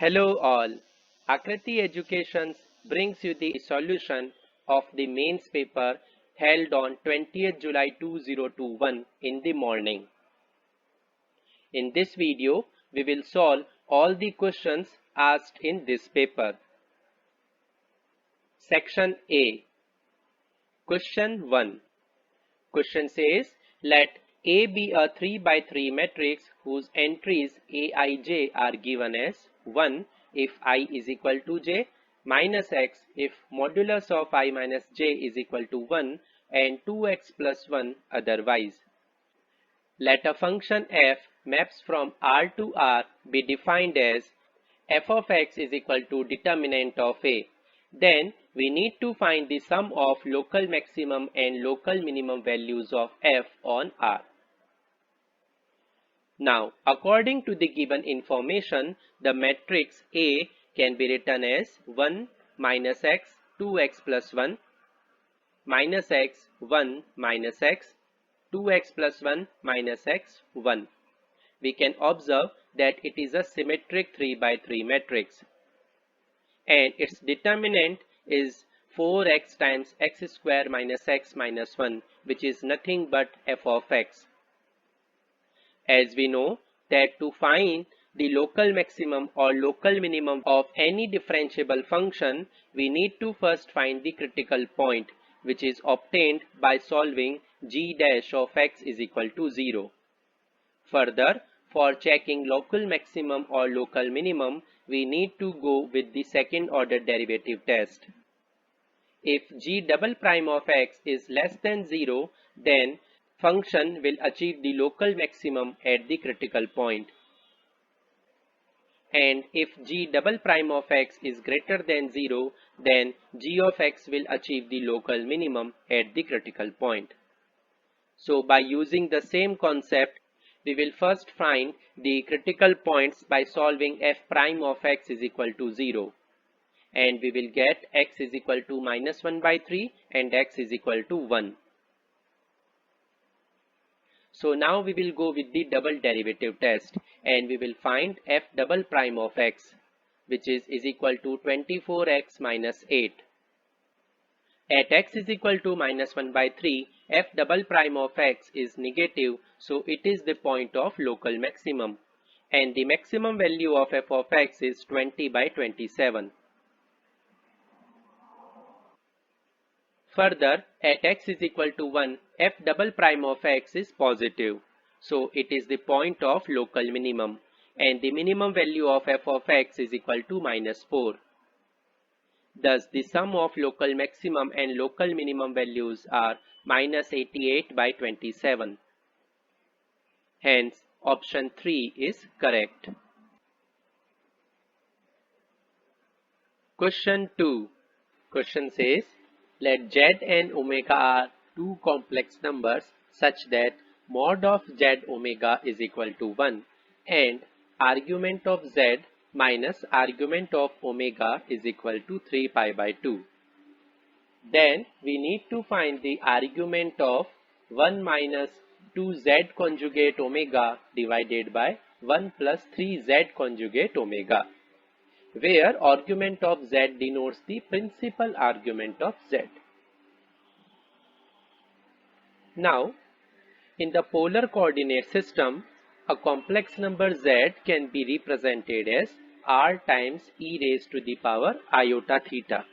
Hello all. Aakriti Education brings you the solution of the mains paper held on 20th July 2021 in the morning. In this video, we will solve all the questions asked in this paper. Section A. Question 1. Question says, let A be a 3 by 3 matrix whose entries Aij are given as 1 if I is equal to j, minus x if modulus of I minus j is equal to 1 and 2x plus 1 otherwise. Let a function f maps from R to R be defined as f of x is equal to determinant of A. Then we need to find the sum of local maximum and local minimum values of f on R. Now, according to the given information, the matrix A can be written as 1 minus x 2x plus 1 minus x 1 minus x 2x plus 1 minus x 1. We can observe that it is a symmetric 3 by 3 matrix and its determinant is 4x times x square minus x minus 1, which is nothing but f of x. As we know that to find the local maximum or local minimum of any differentiable function, we need to first find the critical point, which is obtained by solving g dash of x is equal to 0. Further, for checking local maximum or local minimum, we need to go with the second order derivative test. If g double prime of x is less than 0, then function will achieve the local maximum at the critical point. And if g double prime of x is greater than 0, then g of x will achieve the local minimum at the critical point. So by using the same concept, we will first find the critical points by solving f prime of x is equal to 0. And we will get x is equal to minus 1 by 3 and x is equal to 1. So now we will go with the double derivative test and we will find f double prime of x, which is equal to 24x minus 8. At x is equal to minus 1 by 3, f double prime of x is negative, so it is the point of local maximum. And the maximum value of f of x is 20 by 27. Further, at x is equal to 1, f double prime of x is positive. So it is the point of local minimum. And the minimum value of f of x is equal to minus 4. Thus, the sum of local maximum and local minimum values are minus 88 by 27. Hence, option 3 is correct. Question 2. Question says, let z and omega are two complex numbers such that mod of z omega is equal to 1 and argument of z minus argument of omega is equal to 3 pi by 2. Then we need to find the argument of 1 minus 2z conjugate omega divided by 1 plus 3z conjugate omega, where argument of z denotes the principal argument of z. Now, in the polar coordinate system, a complex number z can be represented as r times e raised to the power iota theta.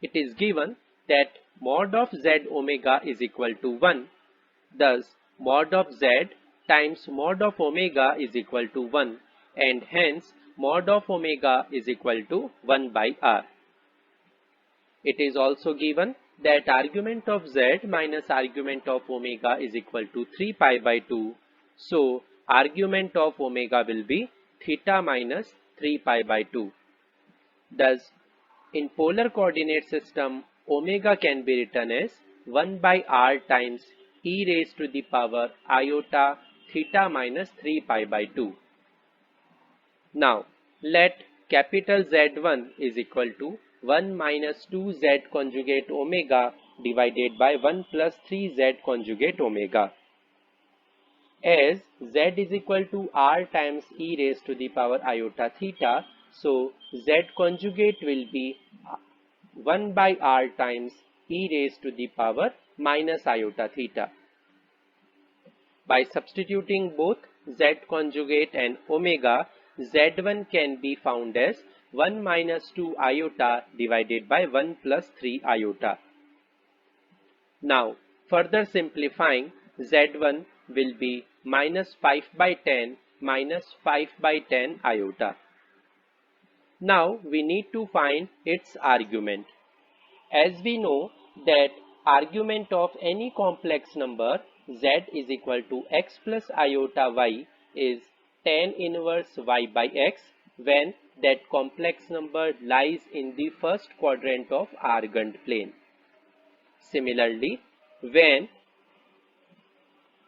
It is given that mod of z omega is equal to 1. Thus, mod of z times mod of omega is equal to 1 and hence mod of omega is equal to 1 by r. It is also given that argument of z minus argument of omega is equal to 3 pi by 2. So, argument of omega will be theta minus 3 pi by 2. Thus, in polar coordinate system, omega can be written as 1 by r times e raised to the power iota theta minus 3 pi by 2. Now, let capital Z1 is equal to 1 minus 2z conjugate omega divided by 1 plus 3z conjugate omega. As z is equal to r times e raised to the power iota theta, So Z conjugate will be 1 by R times e raised to the power minus iota theta. By substituting both Z conjugate and omega, Z1 can be found as 1 minus 2 iota divided by 1 plus 3 iota. Now, further simplifying, Z1 will be minus 5 by 10 minus 5 by 10 iota. Now, we need to find its argument. As we know that argument of any complex number z is equal to x plus iota y is tan inverse y by x when that complex number lies in the first quadrant of argand plane. Similarly, when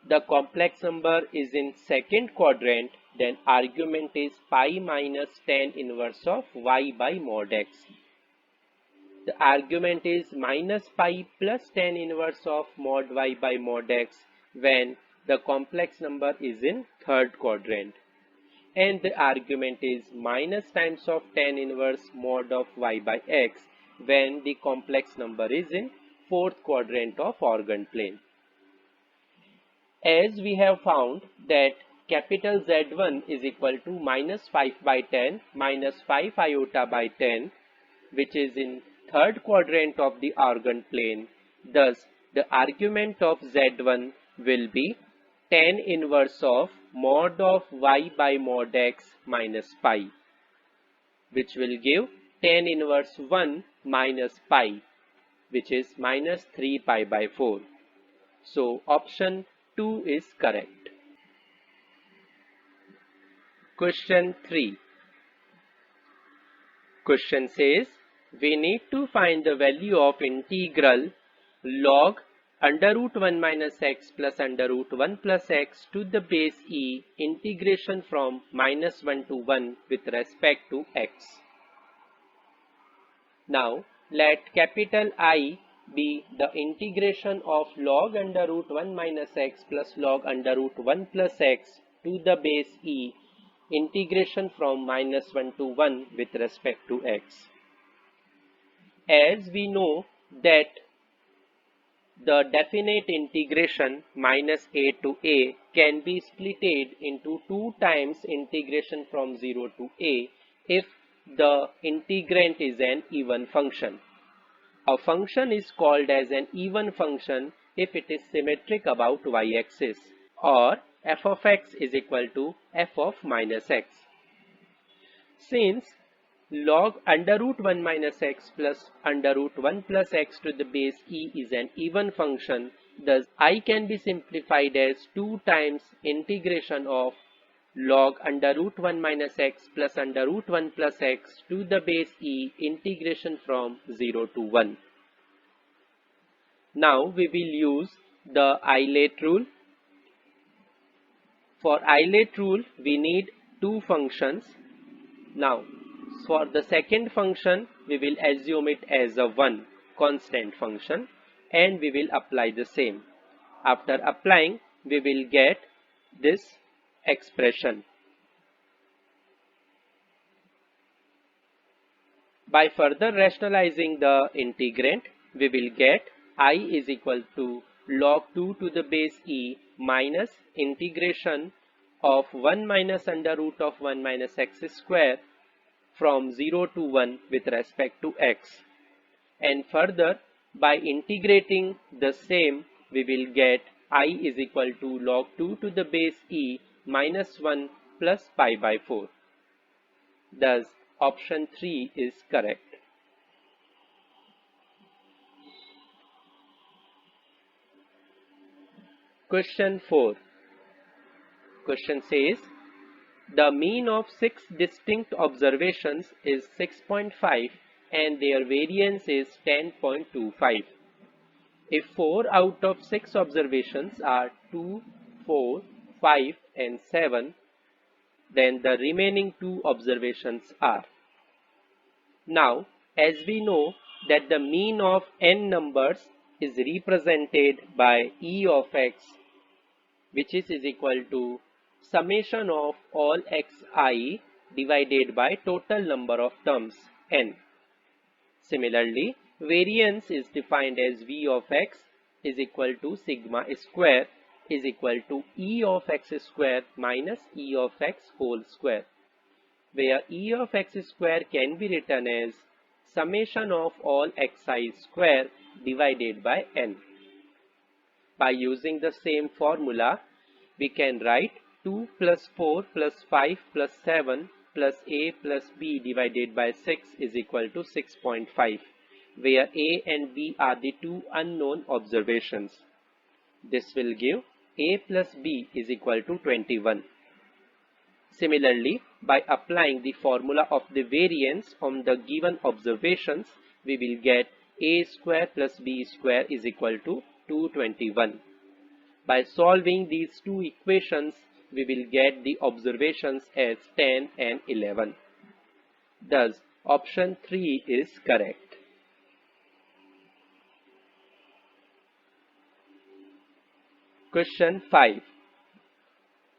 the complex number is in second quadrant, then argument is pi minus tan inverse of y by mod x. The argument is minus pi plus tan inverse of mod y by mod x when the complex number is in third quadrant. And the argument is minus times of tan inverse mod of y by x when the complex number is in fourth quadrant of organ plane. As we have found that capital Z1 is equal to minus 5 by 10 minus 5 iota by 10, which is in third quadrant of the organ plane, thus the argument of Z1 will be tan inverse of mod of y by mod x minus pi, which will give tan inverse 1 minus pi, which is minus 3 pi by 4. So option 2 is correct. Question 3. Question says, we need to find the value of integral log under root 1 minus x plus under root 1 plus x to the base e integration from minus 1 to 1 with respect to x. Now, let capital I be the integration of log under root 1 minus x plus log under root 1 plus x to the base e integration from minus 1 to 1 with respect to x. As we know that the definite integration minus a to a can be splitted into 2 times integration from 0 to a if the integrand is an even function. A function is called as an even function if it is symmetric about y-axis, or f of x is equal to f of minus x. Since log under root 1 minus x plus under root 1 plus x to the base e is an even function, thus I can be simplified as 2 times integration of log under root 1 minus x plus under root 1 plus x to the base e integration from 0 to 1. Now we will use the eilate rule. For eilate rule we need 2 functions. Now for the second function we will assume it as a 1 constant function and we will apply the same. After applying we will get this expression. By further rationalizing the integrand, we will get I is equal to log 2 to the base e minus integration of 1 minus under root of 1 minus x square from 0 to 1 with respect to x. And further, by integrating the same, we will get I is equal to log 2 to the base e minus 1 plus pi by 4. Thus, option 3 is correct. Question 4. Question says, the mean of 6 distinct observations is 6.5 and their variance is 10.25. If 4 out of 6 observations are 2, 4, 5 and 7, then the remaining 2 observations are. Now, as we know that the mean of n numbers is represented by e of x, which is equal to summation of all xi divided by total number of terms n. Similarly, variance is defined as v of x is equal to sigma square is equal to e of x square minus e of x whole square, where e of x square can be written as summation of all xi square divided by n. By using the same formula, we can write 2 plus 4 plus 5 plus 7 plus a plus b divided by 6 is equal to 6.5, where a and b are the two unknown observations. This will give a plus b is equal to 21. Similarly, by applying the formula of the variance on the given observations, we will get a square plus b square is equal to 221. By solving these two equations, we will get the observations as 10 and 11. Thus, option 3 is correct. Question 5.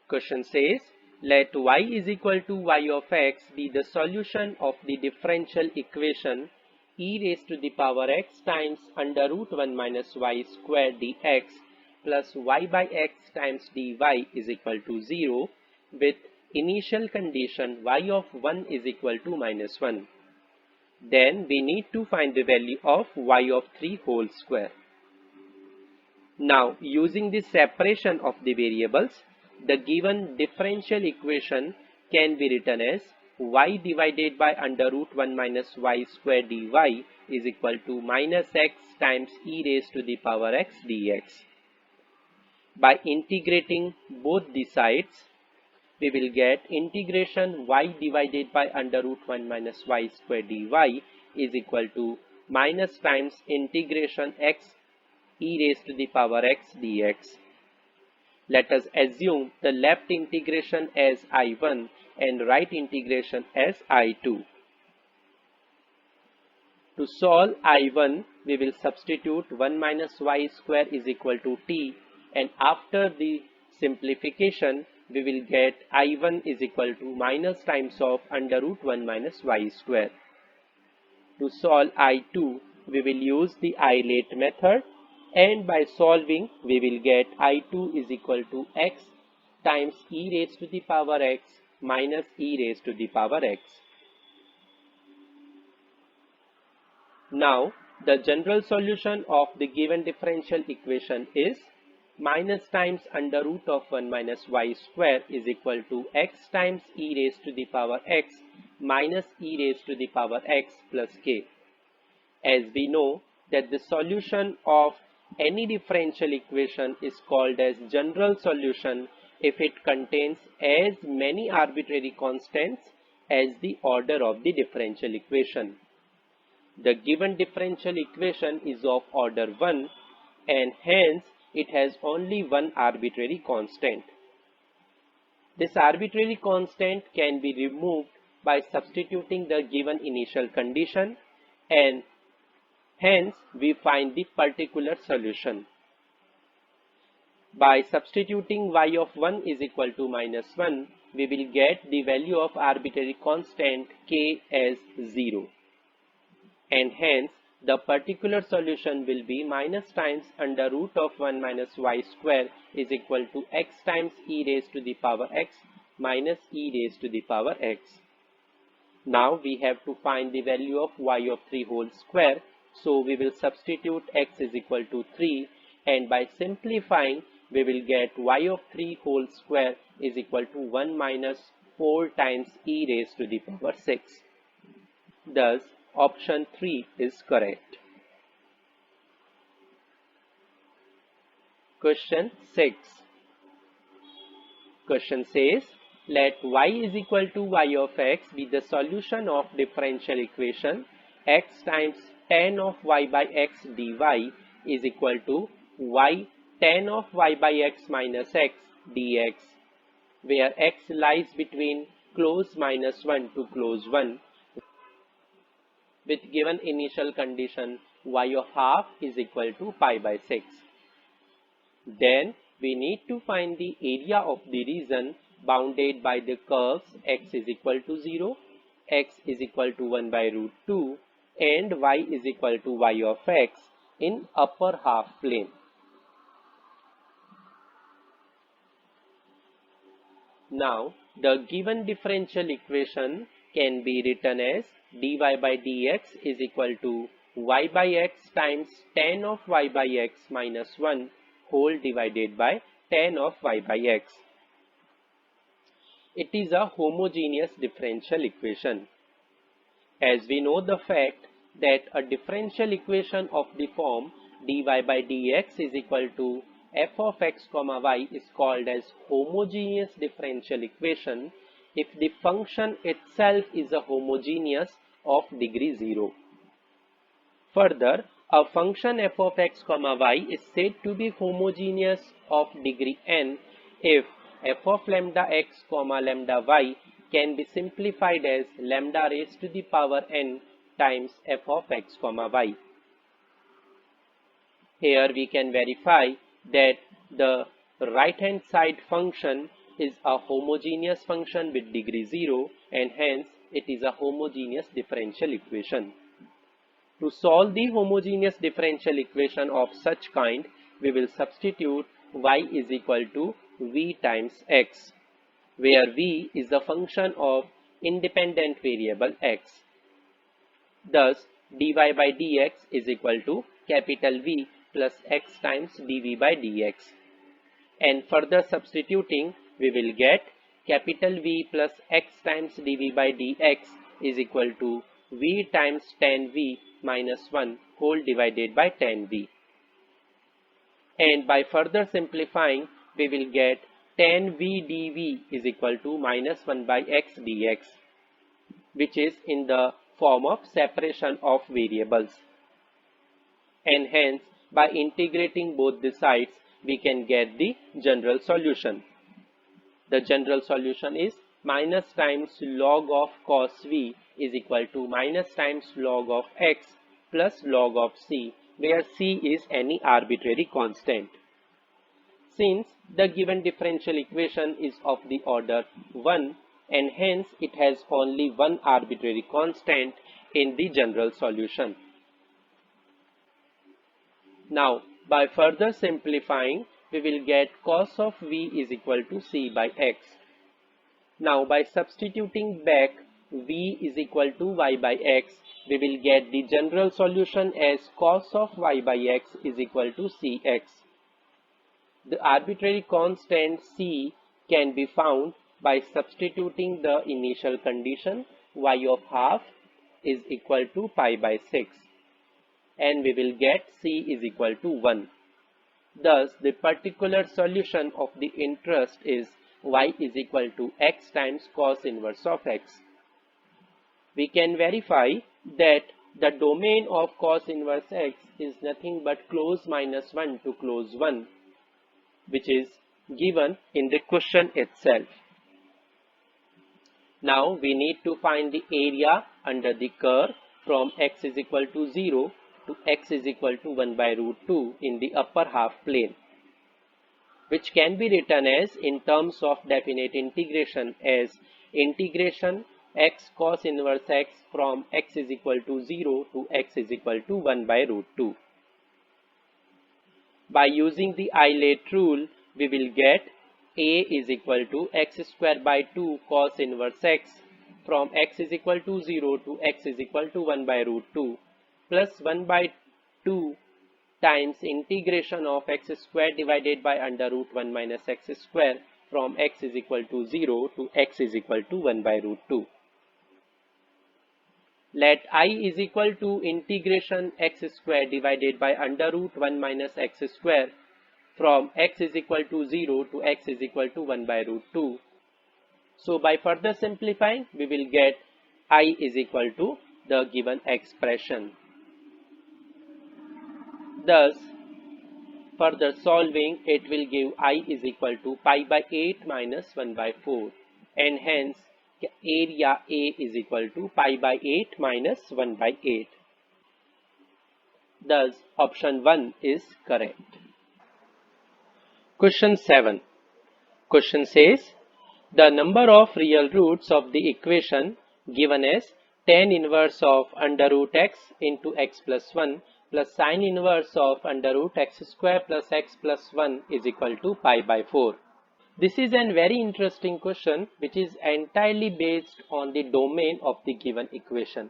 Question says, let y is equal to y of x be the solution of the differential equation e raised to the power x times under root 1 minus y square dx plus y by x times dy is equal to 0 with initial condition y of 1 is equal to minus 1. Then we need to find the value of y of 3 whole square. Now, using the separation of the variables, the given differential equation can be written as y divided by under root 1 minus y square dy is equal to minus x times e raised to the power x dx. By integrating both the sides, we will get integration y divided by under root 1 minus y square dy is equal to minus times integration x e raised to the power x dx. Let us assume the left integration as I1 and right integration as I2. To solve I1, we will substitute 1 minus y square is equal to t, and after the simplification, we will get I1 is equal to minus times of under root 1 minus y square. To solve I2, we will use the isolate method, and by solving, we will get I2 is equal to x times e raised to the power x minus e raised to the power x. Now, the general solution of the given differential equation is minus times under root of 1 minus y square is equal to x times e raised to the power x minus e raised to the power x plus k. As we know that the solution of any differential equation is called as general solution if it contains as many arbitrary constants as the order of the differential equation. The given differential equation is of order 1 and hence it has only one arbitrary constant. This arbitrary constant can be removed by substituting the given initial condition, and hence we find the particular solution. By substituting y of 1 is equal to minus 1, we will get the value of arbitrary constant k as 0. And hence the particular solution will be minus times under root of 1 minus y square is equal to x times e raised to the power x minus e raised to the power x. Now we have to find the value of y of 3 whole square, so we will substitute x is equal to 3, and by simplifying we will get y of 3 whole square is equal to 1 minus 4 times e raised to the power 6. Thus, option 3 is correct. Question 6. Question says, let y is equal to y of x be the solution of differential equation x times tan of y by x dy is equal to y tan of y by x minus x dx, where x lies between close minus 1 to close 1, with given initial condition y of half is equal to pi by 6. Then we need to find the area of the region bounded by the curves x is equal to 0, x is equal to 1 by root 2 and y is equal to y of x in upper half plane. Now, the given differential equation can be written as dy by dx is equal to y by x times tan of y by x minus 1 whole divided by tan of y by x. It is a homogeneous differential equation. As we know the fact that a differential equation of the form dy by dx is equal to f of x comma y is called as homogeneous differential equation if the function itself is a homogeneous of degree 0. Further, a function f of x comma y is said to be homogeneous of degree n if f of lambda x comma lambda y can be simplified as lambda raised to the power n times f of x comma y. Here we can verify that the right hand side function is a homogeneous function with degree 0 and hence it is a homogeneous differential equation. To solve the homogeneous differential equation of such kind, we will substitute y is equal to v times x, where v is the function of independent variable x. Thus, dy by dx is equal to capital V plus x times dv by dx. And further substituting, we will get capital V plus x times dv by dx is equal to v times tan v minus 1 whole divided by tan v. And by further simplifying, we will get tan v dv is equal to minus 1 by x dx, which is in the form of separation of variables. And hence, by integrating both the sides, we can get the general solution. The general solution is minus times log of cos v is equal to minus times log of x plus log of c, where c is any arbitrary constant. Since the given differential equation is of the order 1 and hence it has only one arbitrary constant in the general solution. Now, by further simplifying, we will get cos of v is equal to c by x. Now, by substituting back v is equal to y by x, we will get the general solution as cos of y by x is equal to cx. The arbitrary constant c can be found by substituting the initial condition y of half is equal to pi by 6. And we will get c is equal to 1. Thus, the particular solution of the interest is y is equal to x times cos inverse of x. We can verify that the domain of cos inverse x is nothing but close minus 1 to close 1, which is given in the question itself. Now, we need to find the area under the curve from x is equal to 0 to x is equal to 1 by root 2 in the upper half plane, which can be written as in terms of definite integration as integration x cos inverse x from x is equal to 0 to x is equal to 1 by root 2. By using the Eilert rule, we will get a is equal to x square by 2 cos inverse x from x is equal to 0 to x is equal to 1 by root 2 plus 1 by 2 times integration of x square divided by under root 1 minus x square from x is equal to 0 to x is equal to 1 by root 2. Let I is equal to integration x square divided by under root 1 minus x square from x is equal to 0 to x is equal to 1 by root 2. So by further simplifying, we will get I is equal to the given expression. Thus, further solving, it will give I is equal to pi by 8 minus 1 by 4 and hence area A is equal to pi by 8 minus 1 by 8. Thus, option 1 is correct. Question 7. Question says, The number of real roots of the equation given as tan inverse of under root x into x plus 1 plus sine inverse of under root x square plus x plus 1 is equal to pi by 4. This is a very interesting question which is entirely based on the domain of the given equation.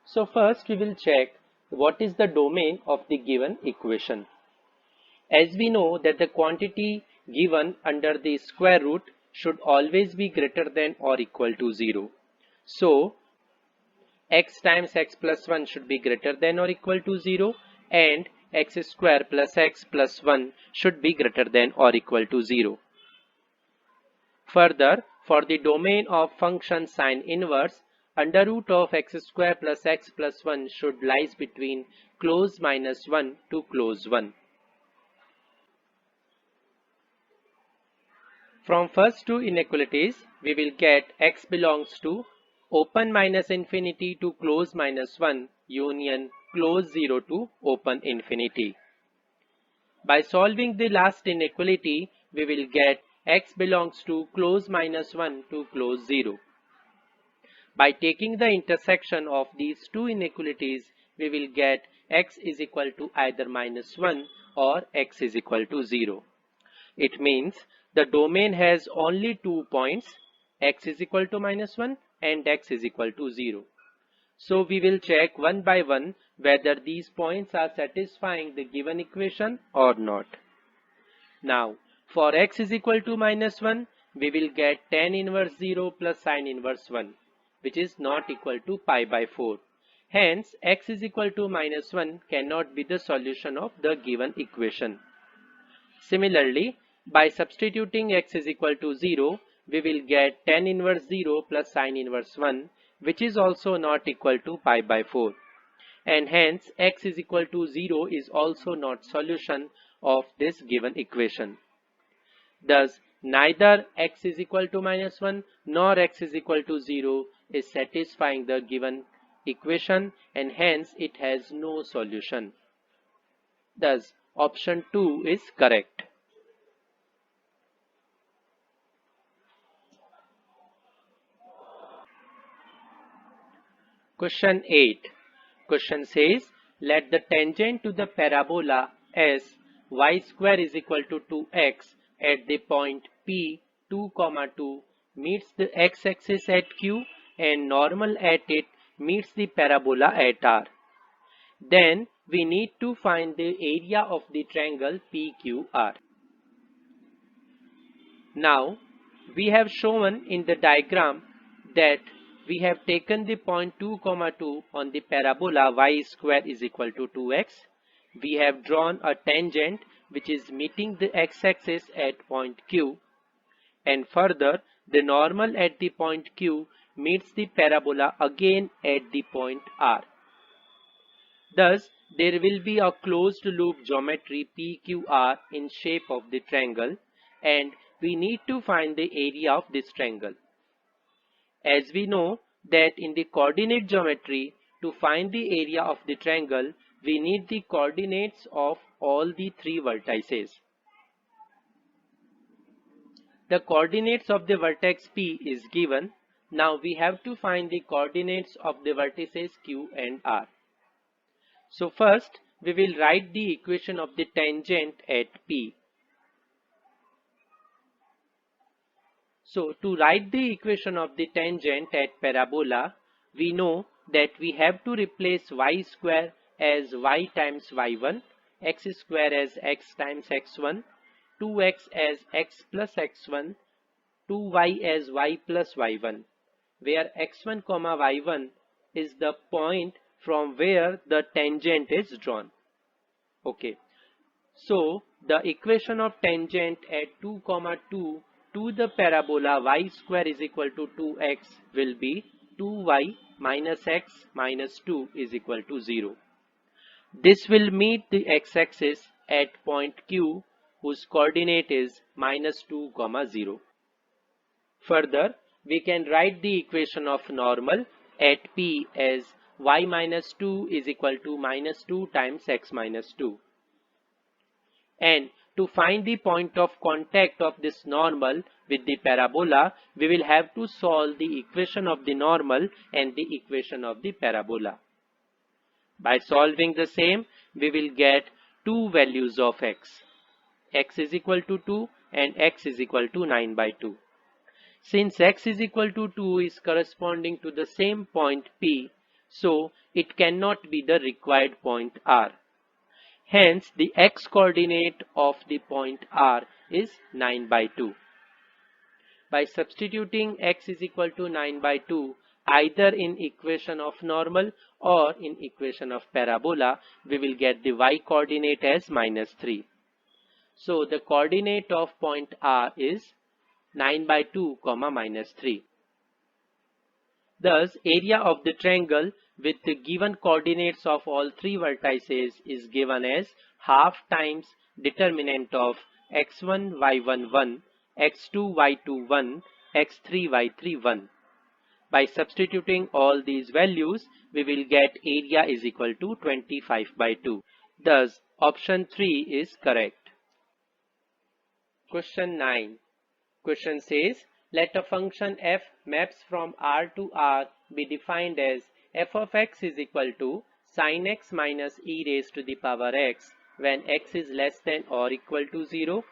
So first we will check what is the domain of the given equation. As we know that the quantity given under the square root should always be greater than or equal to 0. So x times x plus 1 should be greater than or equal to 0 and x square plus x plus 1 should be greater than or equal to 0. Further, for the domain of function sine inverse, under root of x square plus x plus 1 should lies between close minus 1 to close 1. From first two inequalities, we will get x belongs to open minus infinity to close minus 1 union close 0 to open infinity. By solving the last inequality, we will get x belongs to close minus 1 to close 0. By taking the intersection of these two inequalities, we will get x is equal to either minus 1 or x is equal to 0. It means the domain has only 2 points, x is equal to minus 1 and x is equal to 0. So we will check one by one whether these points are satisfying the given equation or not. Now, for x is equal to minus 1, we will get tan inverse 0 plus sine inverse 1, which is not equal to pi by 4. Hence, x is equal to minus 1 cannot be the solution of the given equation. Similarly, by substituting x is equal to 0, we will get tan inverse 0 plus sine inverse 1, which is also not equal to pi by 4. And hence, x is equal to 0 is also not solution of this given equation. Thus, neither x is equal to minus 1 nor x is equal to 0 is satisfying the given equation and hence it has no solution. Thus, option 2 is correct. Question 8. Question says, let the tangent to the parabola s y square is equal to 2x at the point P 2, 2 meets the x-axis at Q and normal at it meets the parabola at R. Then we need to find the area of the triangle PQR. Now we have shown in the diagram that we have taken the point 2, 2 on the parabola y square is equal to 2x. We have drawn a tangent which is meeting the x-axis at point Q, and further the normal at the point Q meets the parabola again at the point R. Thus, there will be a closed loop geometry PQR in shape of the triangle and we need to find the area of this triangle. As we know that in the coordinate geometry, to find the area of the triangle, we need the coordinates of all the three vertices. The coordinates of the vertex P is given. Now we have to find the coordinates of the vertices Q and R. So first, we will write the equation of the tangent at P. So to write the equation of the tangent at parabola, we know that we have to replace y square as y times y1, x square as x times x1, 2x as x plus x1, 2y as y plus y1, where x1, y1 is the point from where the tangent is drawn. Okay, so the equation of tangent at 2, 2 to the parabola y square is equal to 2x will be 2y minus x minus 2 is equal to 0. This will meet the x-axis at point Q whose coordinate is minus 2, 0. Further, we can write the equation of normal at P as y minus 2 is equal to minus 2 times x minus 2. And to find the point of contact of this normal with the parabola, we will have to solve the equation of the normal and the equation of the parabola. By solving the same, we will get two values of x. X is equal to 2 and x is equal to 9 by 2. Since x is equal to 2 is corresponding to the same point P, so it cannot be the required point R. Hence, the x-coordinate of the point R is 9 by 2. By substituting x is equal to 9 by 2 either in equation of normal or in equation of parabola, we will get the y-coordinate as -3. So, the coordinate of point R is 9 by 2, -3. Thus, area of the triangle with the given coordinates of all three vertices is given as half times determinant of x1, y1, 1, x2, y2, 1, x3, y3, 1. By substituting all these values, we will get area is equal to 25 by 2. Thus, option 3 is correct. Question 9. Question says, let a function f maps from R to R be defined as f of x is equal to sin x minus e raised to the power x when x is less than or equal to 0,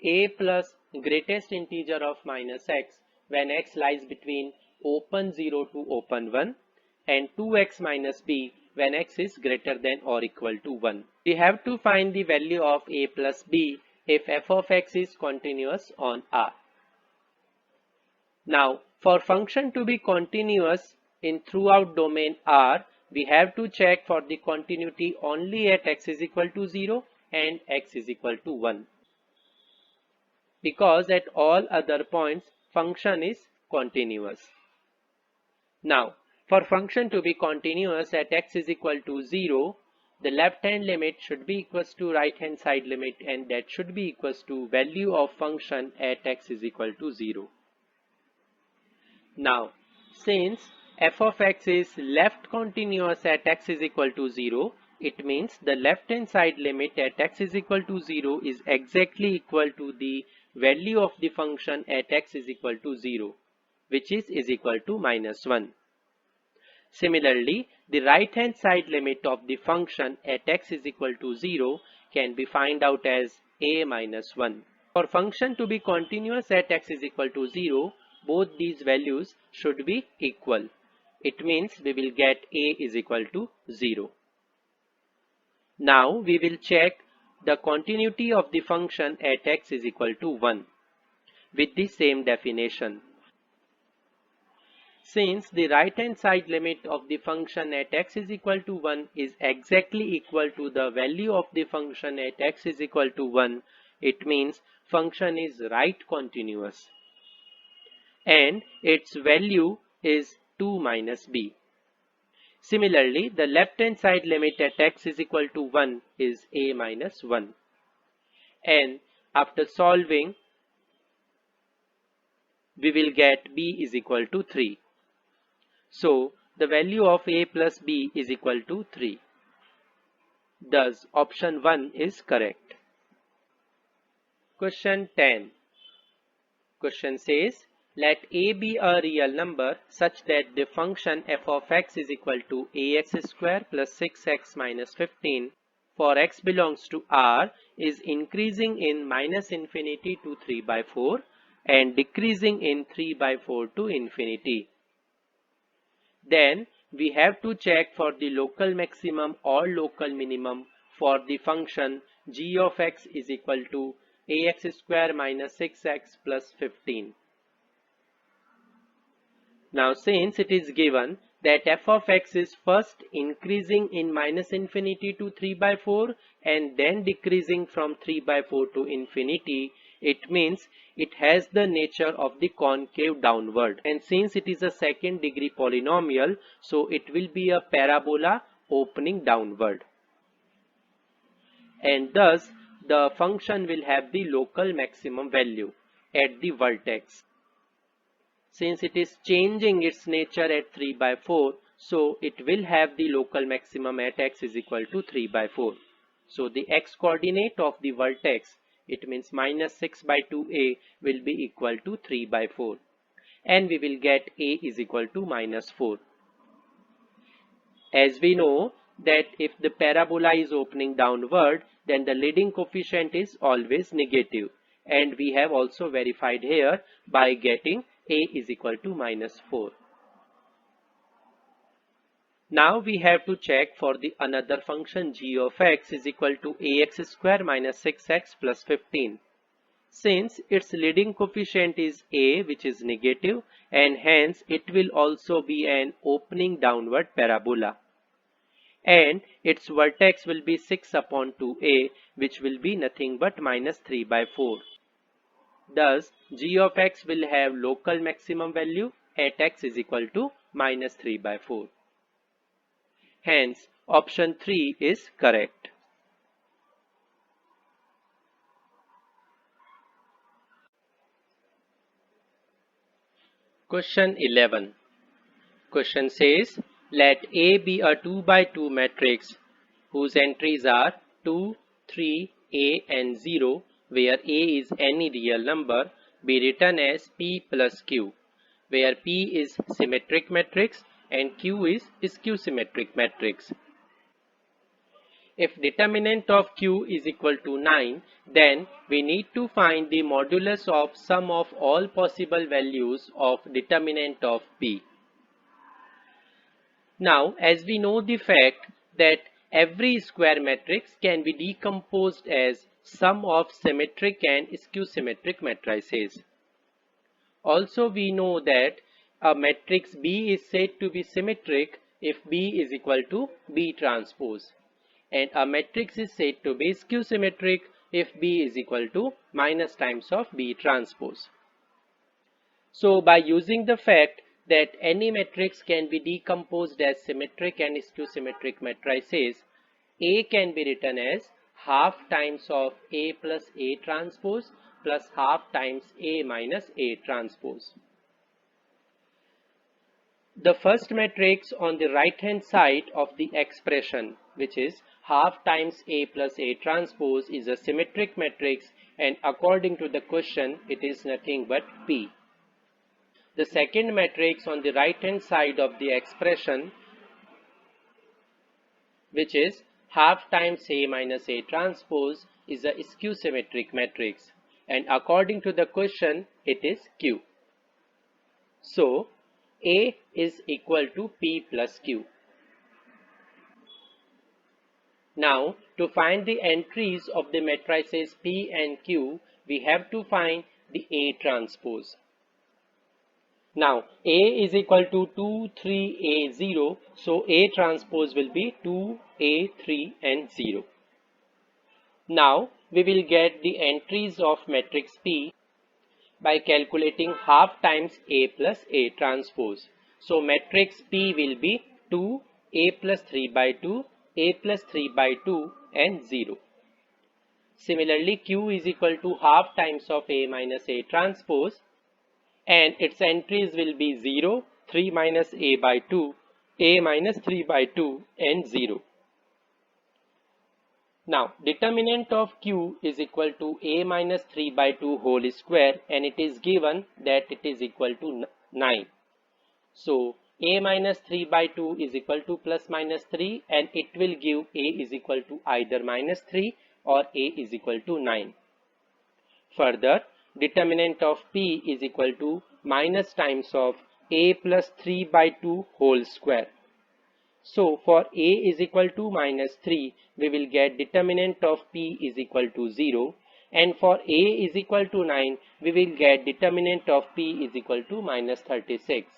a plus greatest integer of minus x when x lies between open 0 to open 1, and 2x minus b when x is greater than or equal to 1. We have to find the value of a plus b if f of x is continuous on R. Now, for function to be continuous in throughout domain R, we have to check for the continuity only at x is equal to 0 and x is equal to 1. Because at all other points, function is continuous. Now, for function to be continuous at x is equal to 0, the left hand limit should be equals to right hand side limit, and that should be equals to value of function at x is equal to 0. Now, since f of x is left continuous at x is equal to 0, it means the left hand side limit at x is equal to 0 is exactly equal to the value of the function at x is equal to 0, which is equal to -1. Similarly, the right hand side limit of the function at x is equal to 0 can be found out as a minus 1. For function to be continuous at x is equal to 0, both these values should be equal. It means we will get a is equal to 0. Now we will check the continuity of the function at x is equal to 1 with the same definition. Since the right hand side limit of the function at x is equal to 1 is exactly equal to the value of the function at x is equal to 1, it means function is right continuous and its value is 2 minus b. Similarly, the left hand side limit at x is equal to 1 is a minus 1, and after solving we will get b is equal to 3. So, the value of a plus b is equal to 3. Thus, option 1 is correct. Question 10. Question says, let a be a real number such that the function f of x is equal to ax square plus 6x minus 15 for x belongs to R is increasing in minus infinity to 3 by 4 and decreasing in 3 by 4 to infinity. Then we have to check for the local maximum or local minimum for the function g of x is equal to ax square minus 6x plus 15. Now, since it is given that f of x is first increasing in minus infinity to 3 by 4 and then decreasing from 3 by 4 to infinity, it means it has the nature of the concave downward. And since it is a second degree polynomial, so it will be a parabola opening downward. And thus, the function will have the local maximum value at the vertex. Since it is changing its nature at 3 by 4, so it will have the local maximum at x is equal to 3 by 4. So the x coordinate of the vertex It means minus 6 by 2a will be equal to 3 by 4. And we will get a is equal to minus 4. As we know that if the parabola is opening downward, then the leading coefficient is always negative. And we have also verified here by getting a is equal to minus 4. Now we have to check for the another function g of x is equal to ax square minus 6x plus 15. Since its leading coefficient is a, which is negative, and hence it will also be an opening downward parabola. And its vertex will be 6 upon 2a, which will be nothing but minus 3 by 4. Thus, g of x will have local maximum value at x is equal to minus 3 by 4. Hence, option 3 is correct. Question 11. Question says, let A be a 2 by 2 matrix whose entries are 2, 3, A and 0, where A is any real number, be written as P plus Q, where P is symmetric matrix and Q is skew symmetric matrix. If determinant of Q is equal to 9, then we need to find the modulus of sum of all possible values of determinant of P. Now, as we know the fact that every square matrix can be decomposed as sum of symmetric and skew symmetric matrices. Also, we know that a matrix B is said to be symmetric if B is equal to B transpose, and a matrix is said to be skew symmetric if B is equal to minus times of B transpose. So, by using the fact that any matrix can be decomposed as symmetric and skew symmetric matrices, A can be written as half times of A plus A transpose plus half times A minus A transpose. The first matrix on the right hand side of the expression, which is half times A plus A transpose, is a symmetric matrix, and according to the question it is nothing but P. The second matrix on the right hand side of the expression, which is half times A minus A transpose, is a skew symmetric matrix, and according to the question it is Q. So, A is equal to P plus Q. Now, to find the entries of the matrices P and Q, we have to find the A transpose. Now, A is equal to 2, 3, A, 0. So, A transpose will be 2, A, 3 and 0. Now, we will get the entries of matrix P by calculating half times A plus A transpose. So, matrix P will be 2, A plus 3 by 2, A plus 3 by 2 and 0. Similarly, Q is equal to half times of A minus A transpose, and its entries will be 0, 3 minus A by 2, A minus 3 by 2 and 0. Now, determinant of Q is equal to A minus 3 by 2 whole square, and it is given that it is equal to 9. So, A minus 3 by 2 is equal to plus minus 3, and it will give A is equal to either minus 3 or A is equal to 9. Further, determinant of P is equal to minus times of A plus 3 by 2 whole square. So, for A is equal to minus 3, we will get determinant of P is equal to 0, and for A is equal to 9, we will get determinant of P is equal to minus 36.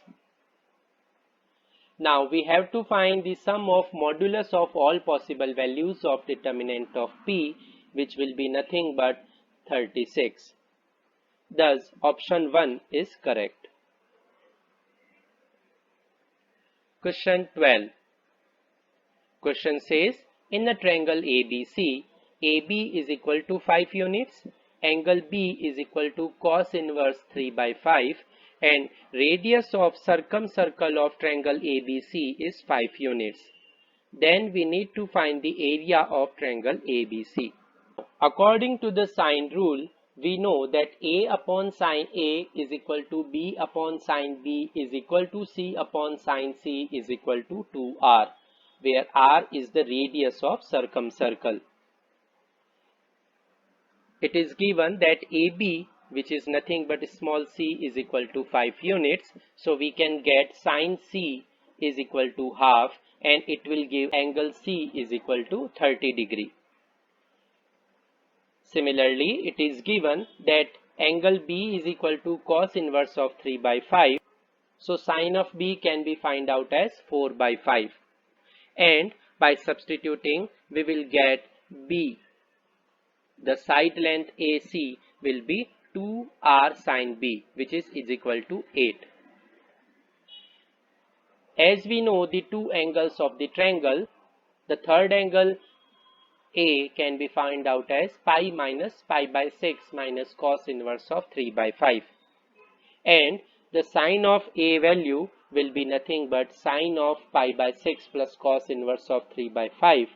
Now, we have to find the sum of modulus of all possible values of determinant of P, which will be nothing but 36. Thus, option 1 is correct. Question 12. Question says, in the triangle ABC, AB is equal to 5 units, angle B is equal to cos inverse 3 by 5, and radius of circumcircle of triangle ABC is 5 units. Then we need to find the area of triangle ABC. According to the sine rule, we know that A upon sine A is equal to B upon sine B is equal to C upon sine C is equal to 2R, where R is the radius of circumcircle. It is given that AB, which is nothing but small c, is equal to 5 units. So we can get sine C is equal to half, and it will give angle C is equal to 30 degree. Similarly, it is given that angle B is equal to cos inverse of 3 by 5. So sine of B can be found out as 4 by 5. And by substituting, we will get B. The side length AC will be 2R sine B, which is equal to 8. As we know the two angles of the triangle, the third angle A can be found out as pi minus pi by 6 minus cos inverse of 3 by 5. And the sine of A value will be nothing but sine of pi by 6 plus cos inverse of 3 by 5.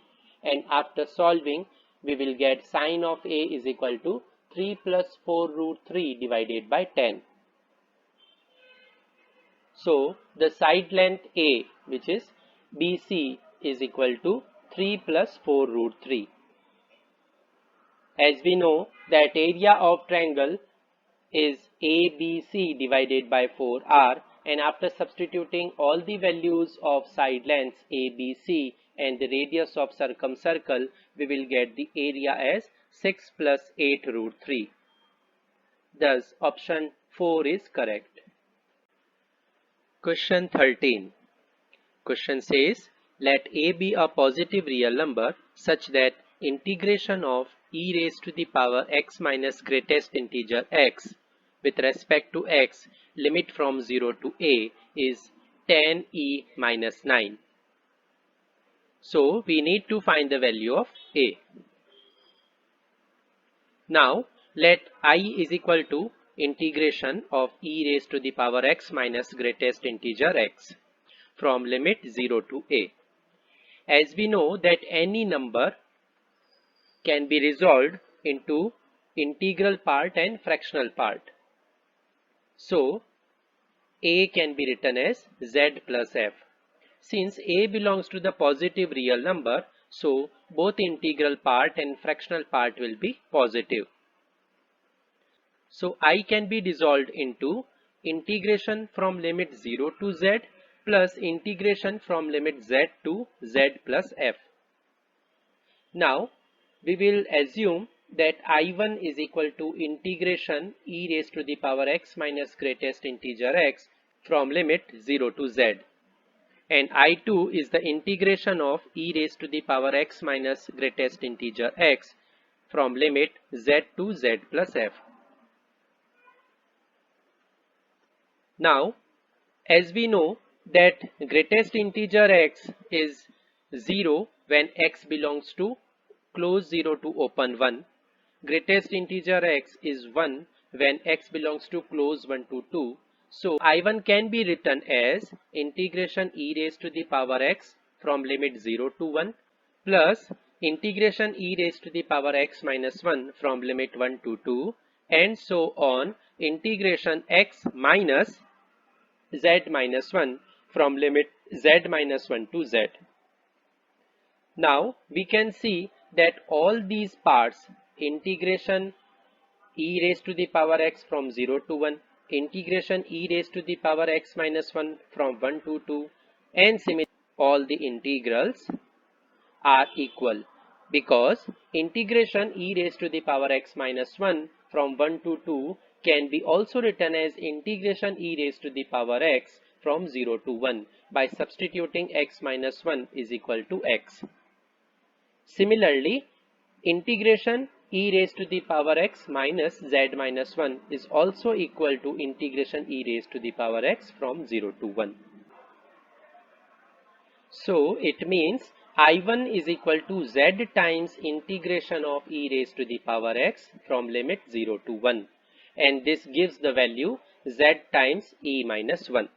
And after solving, we will get sine of A is equal to 3 plus 4 root 3 divided by 10. So the side length A, which is BC, is equal to 3 plus 4 root 3. As we know that area of triangle is ABC divided by 4R, and after substituting all the values of side lengths ABC and the radius of circumcircle, we will get the area as 6 plus 8 root 3. Thus option 4 is correct. Question 13. Question says, let A be a positive real number such that integration of e raised to the power x minus greatest integer x with respect to x limit from 0 to a is 10e minus 9. So we need to find the value of a. Now let I is equal to integration of e raised to the power x minus greatest integer x from limit 0 to a. As we know that any number can be resolved into integral part and fractional part. So a can be written as z plus f. Since a belongs to the positive real number, so both integral part and fractional part will be positive. So I can be dissolved into integration from limit 0 to z plus integration from limit z to z plus f. Now we will assume that I1 is equal to integration e raised to the power x minus greatest integer x from limit 0 to z, and I2 is the integration of e raised to the power x minus greatest integer x from limit z to z plus f. Now as we know that greatest integer x is 0 when x belongs to close 0 to open 1. Greatest integer x is 1 when x belongs to close 1 to 2. So I1 can be written as integration e raised to the power x from limit 0 to 1 plus integration e raised to the power x minus 1 from limit 1 to 2, and so on integration x minus z minus 1 from limit z minus 1 to z. Now we can see that all these parts, integration e raised to the power x from 0 to 1, integration e raised to the power x minus 1 from 1 to 2, and similarly all the integrals are equal, because integration e raised to the power x minus 1 from 1 to 2 can be also written as integration e raised to the power x from 0 to 1 by substituting x minus 1 is equal to x. Similarly, integration e raised to the power x minus z minus 1 is also equal to integration e raised to the power x from 0 to 1. So it means I1 is equal to z times integration of e raised to the power x from limit 0 to 1, and this gives the value z times e minus 1.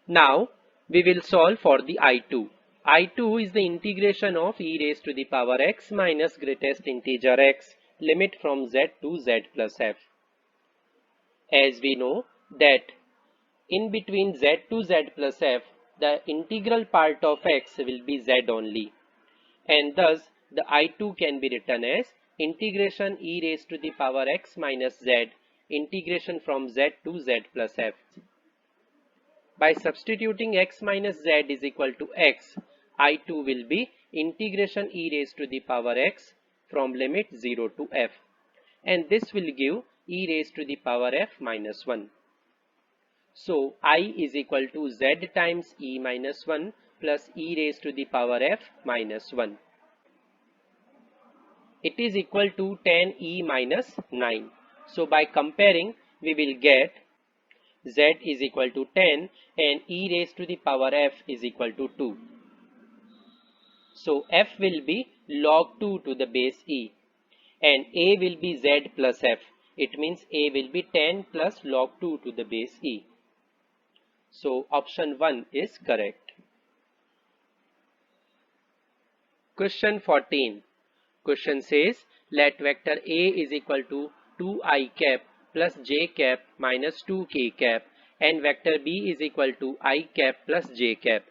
Now we will solve for the I2. I2 is the integration of e raised to the power x minus greatest integer x, limit from z to z plus f. As we know that in between z to z plus f, the integral part of x will be z only, and thus the I2 can be written as integration e raised to the power x minus z, integration from z to z plus f. By substituting x minus z is equal to x, I2 will be integration e raised to the power x from limit 0 to f, and this will give e raised to the power f minus 1. So I is equal to z times e minus 1 plus e raised to the power f minus 1. It is equal to 10e minus 9. So by comparing, we will get z is equal to 10 and e raised to the power f is equal to 2. So f will be log 2 to the base e and a will be z plus f. It means a will be 10 plus log 2 to the base e. So option 1 is correct. Question 14. Question says let vector A is equal to 2i cap plus j cap minus 2k cap and vector B is equal to I cap plus j cap.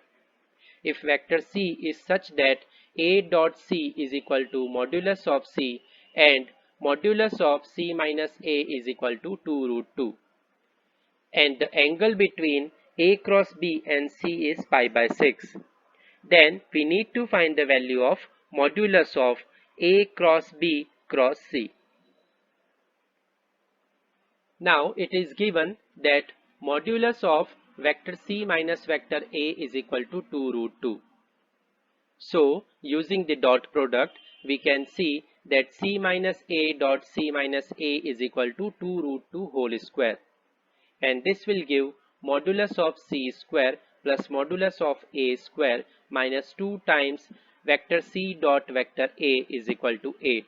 If vector C is such that A dot C is equal to modulus of C and modulus of C minus A is equal to 2 root 2 and the angle between A cross B and C is pi by 6, then we need to find the value of modulus of A cross B cross C. Now it is given that modulus of vector C minus vector A is equal to 2 root 2. So using the dot product, we can see that C minus A dot C minus A is equal to 2 root 2 whole square, and this will give modulus of C square plus modulus of A square minus 2 times vector C dot vector A is equal to 8.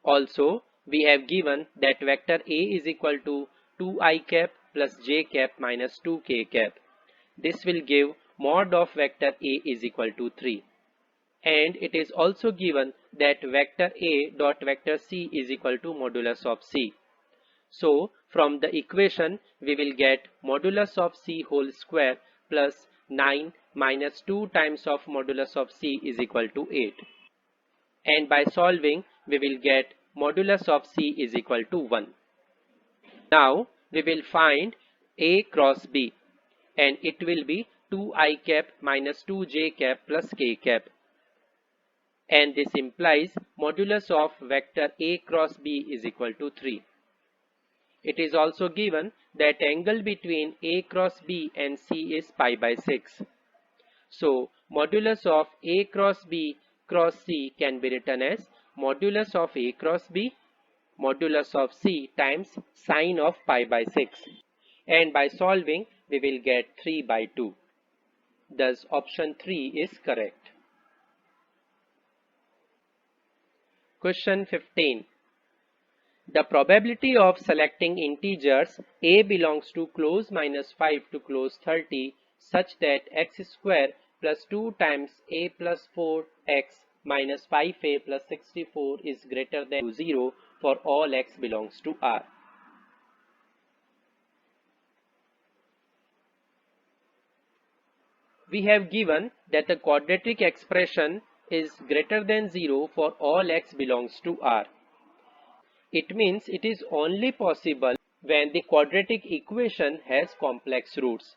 Also, we have given that vector A is equal to 2i cap plus j cap minus 2k cap. This will give mod of vector A is equal to 3. And it is also given that vector A dot vector C is equal to modulus of C. So, from the equation, we will get modulus of C whole square plus 9 minus 2 times of modulus of C is equal to 8. And by solving, we will get modulus of C is equal to 1. Now, we will find A cross B, and it will be 2i cap minus 2j cap plus k cap. And this implies modulus of vector A cross B is equal to 3. It is also given that angle between A cross B and C is pi by 6. So, modulus of A cross B cross C can be written as modulus of A cross B modulus of C times sine of pi by 6. And by solving, we will get 3 by 2. Thus, option 3 is correct. Question 15. The probability of selecting integers a belongs to close minus 5 to close 30 such that x square plus 2 times a plus 4x minus 5a plus 64 is greater than 0 for all x belongs to R. We have given that the quadratic expression is greater than 0 for all x belongs to R. It means it is only possible when the quadratic equation has complex roots.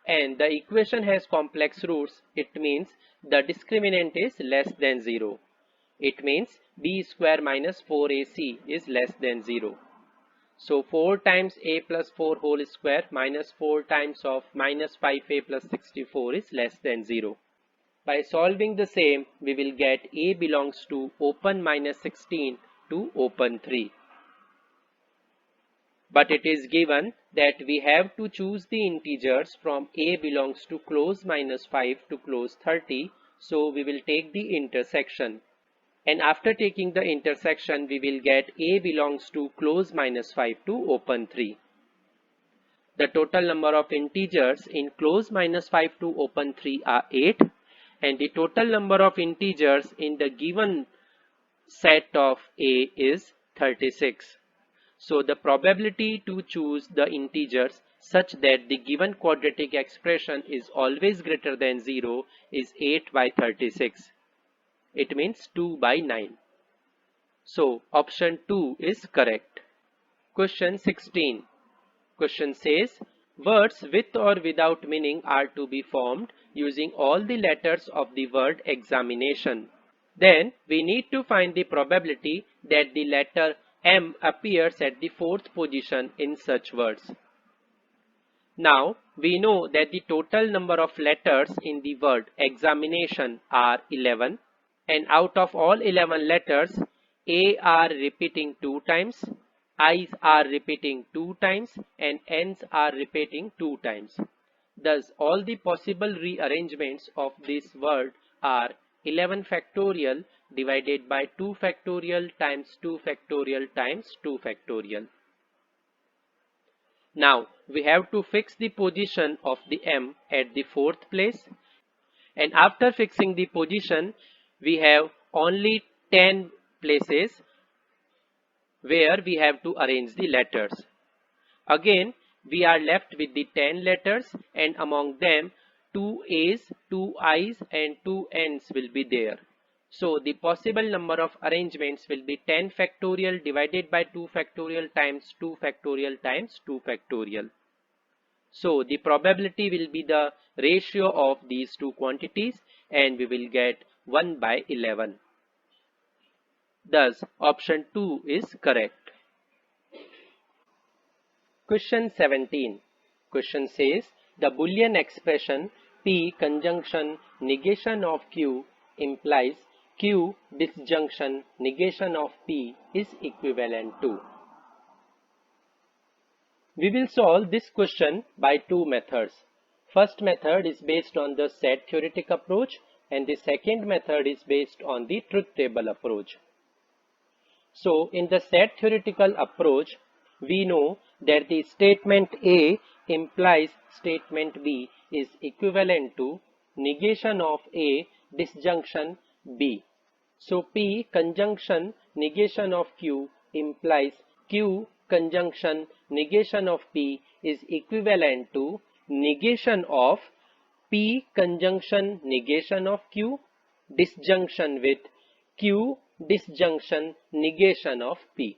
And the equation has complex roots, it means the discriminant is less than 0. It means b square minus 4ac is less than 0. So 4 times a plus 4 whole square minus 4 times of minus 5a plus 64 is less than 0. By solving the same, we will get a belongs to open minus 16 to open 3. But it is given that we have to choose the integers from a belongs to close minus 5 to close 30. So we will take the intersection. And after taking the intersection, we will get a belongs to close minus 5 to open 3. The total number of integers in close minus 5 to open 3 are 8, and the total number of integers in the given set of A is 36. So the probability to choose the integers such that the given quadratic expression is always greater than 0 is 8 by 36. It means 2 by 9. So option 2 is correct. Question 16. Question says, words with or without meaning are to be formed using all the letters of the word examination. Then we need to find the probability that the letter M appears at the fourth position in such words. Now we know that the total number of letters in the word examination are 11, and out of all 11 letters, A are repeating 2 times, I's are repeating 2 times, and N's are repeating 2 times. Thus all the possible rearrangements of this word are 11 factorial divided by 2 factorial times 2 factorial times 2 factorial. Now we have to fix the position of the M at the fourth place, and after fixing the position we have only 10 places where we have to arrange the letters. Again we are left with the 10 letters, and among them 2 A's, 2 I's and 2 N's will be there. So the possible number of arrangements will be 10 factorial divided by 2 factorial times 2 factorial times 2 factorial. So the probability will be the ratio of these two quantities, and we will get 1 by 11. Thus option 2 is correct. Question 17. Question says, the Boolean expression P conjunction negation of Q implies Q disjunction negation of P is equivalent to. We will solve this question by two methods. First method is based on the set theoretic approach, and the second method is based on the truth table approach. So in the set theoretical approach, we know that the statement A implies statement B is equivalent to negation of A disjunction B. So P conjunction negation of Q implies Q conjunction negation of P is equivalent to negation of P conjunction negation of Q disjunction with Q disjunction negation of P.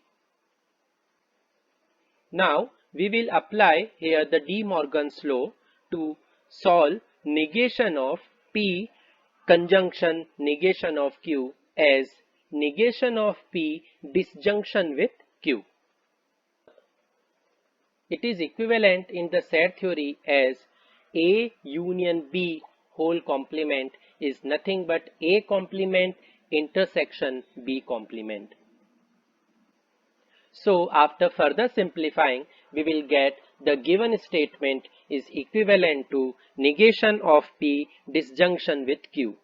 Now we will apply here the De Morgan's law to solve negation of P conjunction negation of Q as negation of P disjunction with Q. It is equivalent in the set theory as A union B whole complement is nothing but A complement intersection B complement. So after further simplifying, we will get the given statement is equivalent to negation of P disjunction with Q,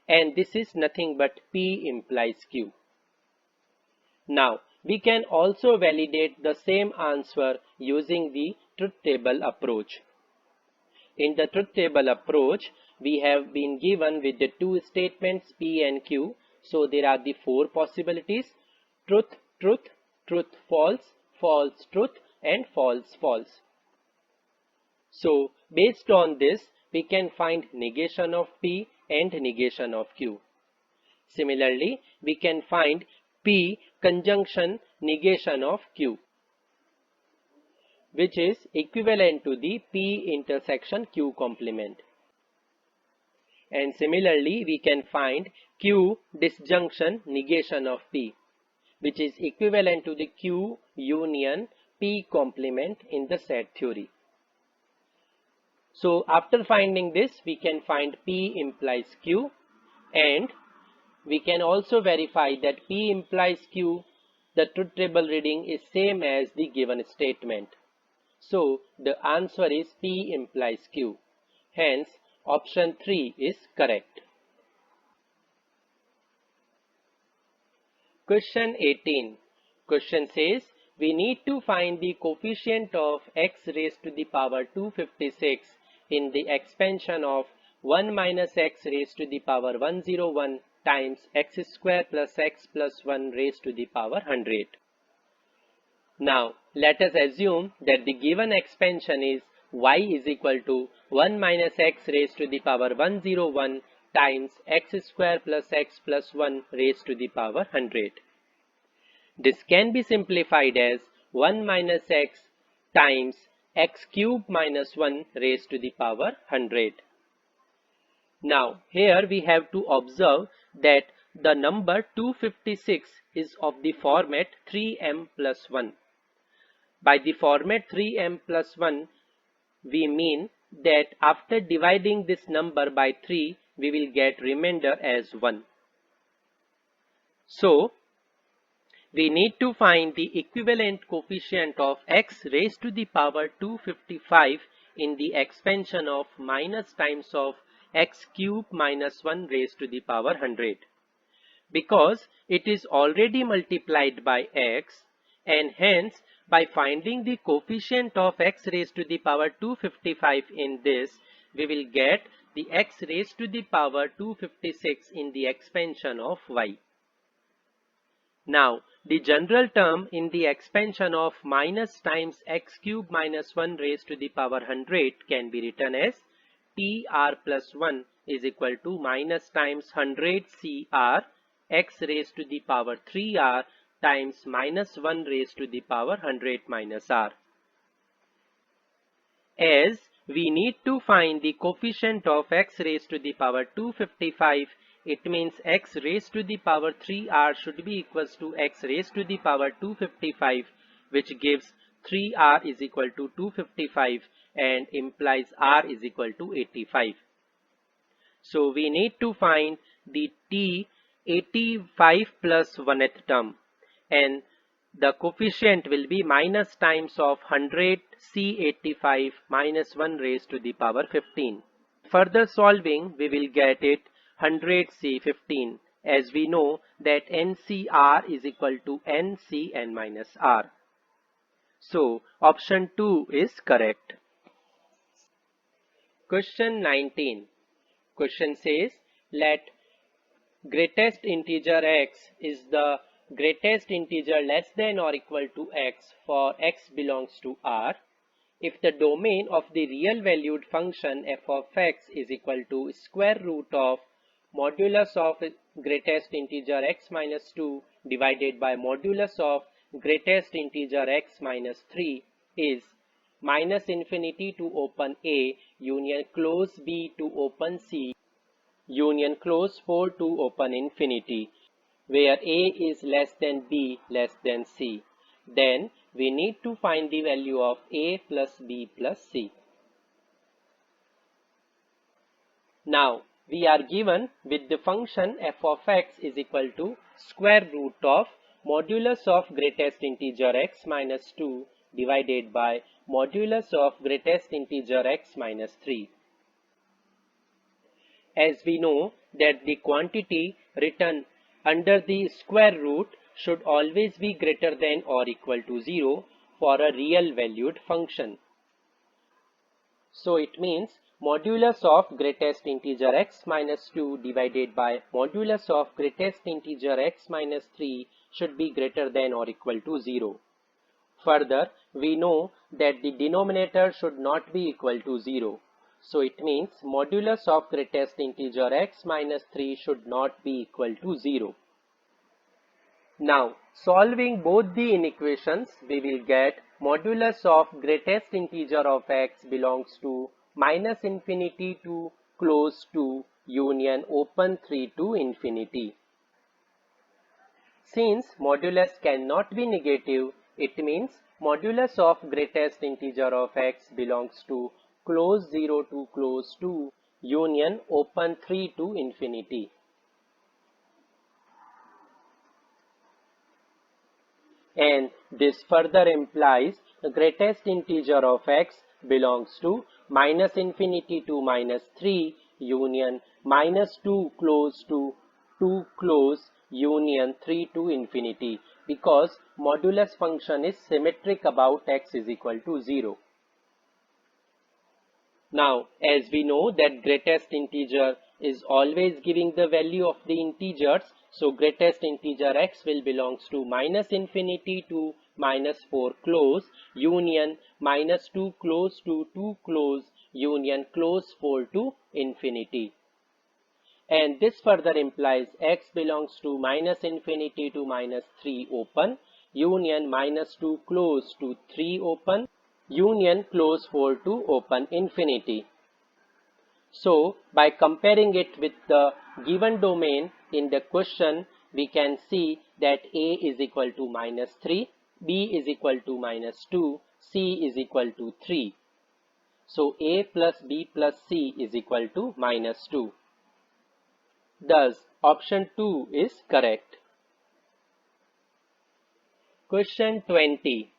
and this is nothing but P implies Q. Now we can also validate the same answer using the truth table approach. In the truth table approach, we have been given with the two statements P and Q. So there are the four possibilities: truth, truth, truth, false, false, truth, and false, false. So based on this, we can find negation of P and negation of Q. Similarly, we can find P conjunction negation of Q, which is equivalent to the P intersection Q complement. And similarly, we can find Q disjunction negation of P, which is equivalent to the Q union P complement in the set theory. So after finding this, we can find P implies Q, and we can also verify that P implies Q, the truth table reading is same as the given statement. So the answer is P implies Q. Hence option 3 is correct. Question 18. Question says, we need to find the coefficient of x raised to the power 256 in the expansion of 1 minus x raised to the power 101 times x square plus x plus 1 raised to the power 100. Now, let us assume that the given expansion is y is equal to 1 minus x raised to the power 101 times x square plus x plus 1 raised to the power 100. This can be simplified as 1 minus x times x cube minus 1 raised to the power 100. Now, here we have to observe that the number 256 is of the format 3m plus 1. By the format 3m plus 1, we mean that after dividing this number by 3, we will get remainder as 1. So, we need to find the equivalent coefficient of x raised to the power 255 in the expansion of minus times of x cube minus 1 raised to the power 100. Because it is already multiplied by x, and hence by finding the coefficient of x raised to the power 255 in this, we will get the x raised to the power 256 in the expansion of y. Now, the general term in the expansion of minus times x cube minus 1 raised to the power 100 can be written as tr plus 1 is equal to minus times 100 cr x raised to the power 3r times minus 1 raised to the power 100 minus r. As we need to find the coefficient of x raised to the power 255, it means x raised to the power 3r should be equals to x raised to the power 255, which gives 3r is equal to 255 and implies r is equal to 85. So we need to find the t 85 plus 1th term, and the coefficient will be minus times of 100 C85 minus 1 raised to the power 15. Further solving, we will get it 100 C15, as we know that NCR is equal to NCN minus R. So, option 2 is correct. Question 19. Question says, let greatest integer x is the greatest integer less than or equal to x for x belongs to R if the domain of the real valued function f of x is equal to square root of modulus of greatest integer x minus 2 divided by modulus of greatest integer x minus 3 is minus infinity to open A union close B to open C union close 4 to open infinity, where A is less than B less than C. Then we need to find the value of A plus B plus C. Now we are given with the function f of x is equal to square root of modulus of greatest integer x minus 2 divided by modulus of greatest integer x minus 3. As we know that the quantity written under the square root should always be greater than or equal to 0 for a real valued function. So it means modulus of greatest integer x minus 2 divided by modulus of greatest integer x minus 3 should be greater than or equal to 0. Further, we know that the denominator should not be equal to 0. So it means modulus of greatest integer x minus 3 should not be equal to 0. Now, solving both the inequations, we will get modulus of greatest integer of x belongs to minus infinity to close to union open 3 to infinity. Since modulus cannot be negative, it means modulus of greatest integer of x belongs to close 0 to close 2 union open 3 to infinity. And this further implies the greatest integer of x belongs to minus infinity to minus 3 union minus 2 close to 2 close union 3 to infinity, because modulus function is symmetric about x is equal to 0. Now, as we know that greatest integer is always giving the value of the integers, so greatest integer x will belongs to minus infinity to minus 4 close, union minus 2 close to 2 close, union close 4 to infinity. And this further implies x belongs to minus infinity to minus 3 open, union minus 2 close to 3 open, union close 4 to open infinity. So, by comparing it with the given domain in the question, we can see that A is equal to minus 3, B is equal to minus 2, C is equal to 3. So, A plus B plus C is equal to minus 2. Thus, option 2 is correct. Question 20.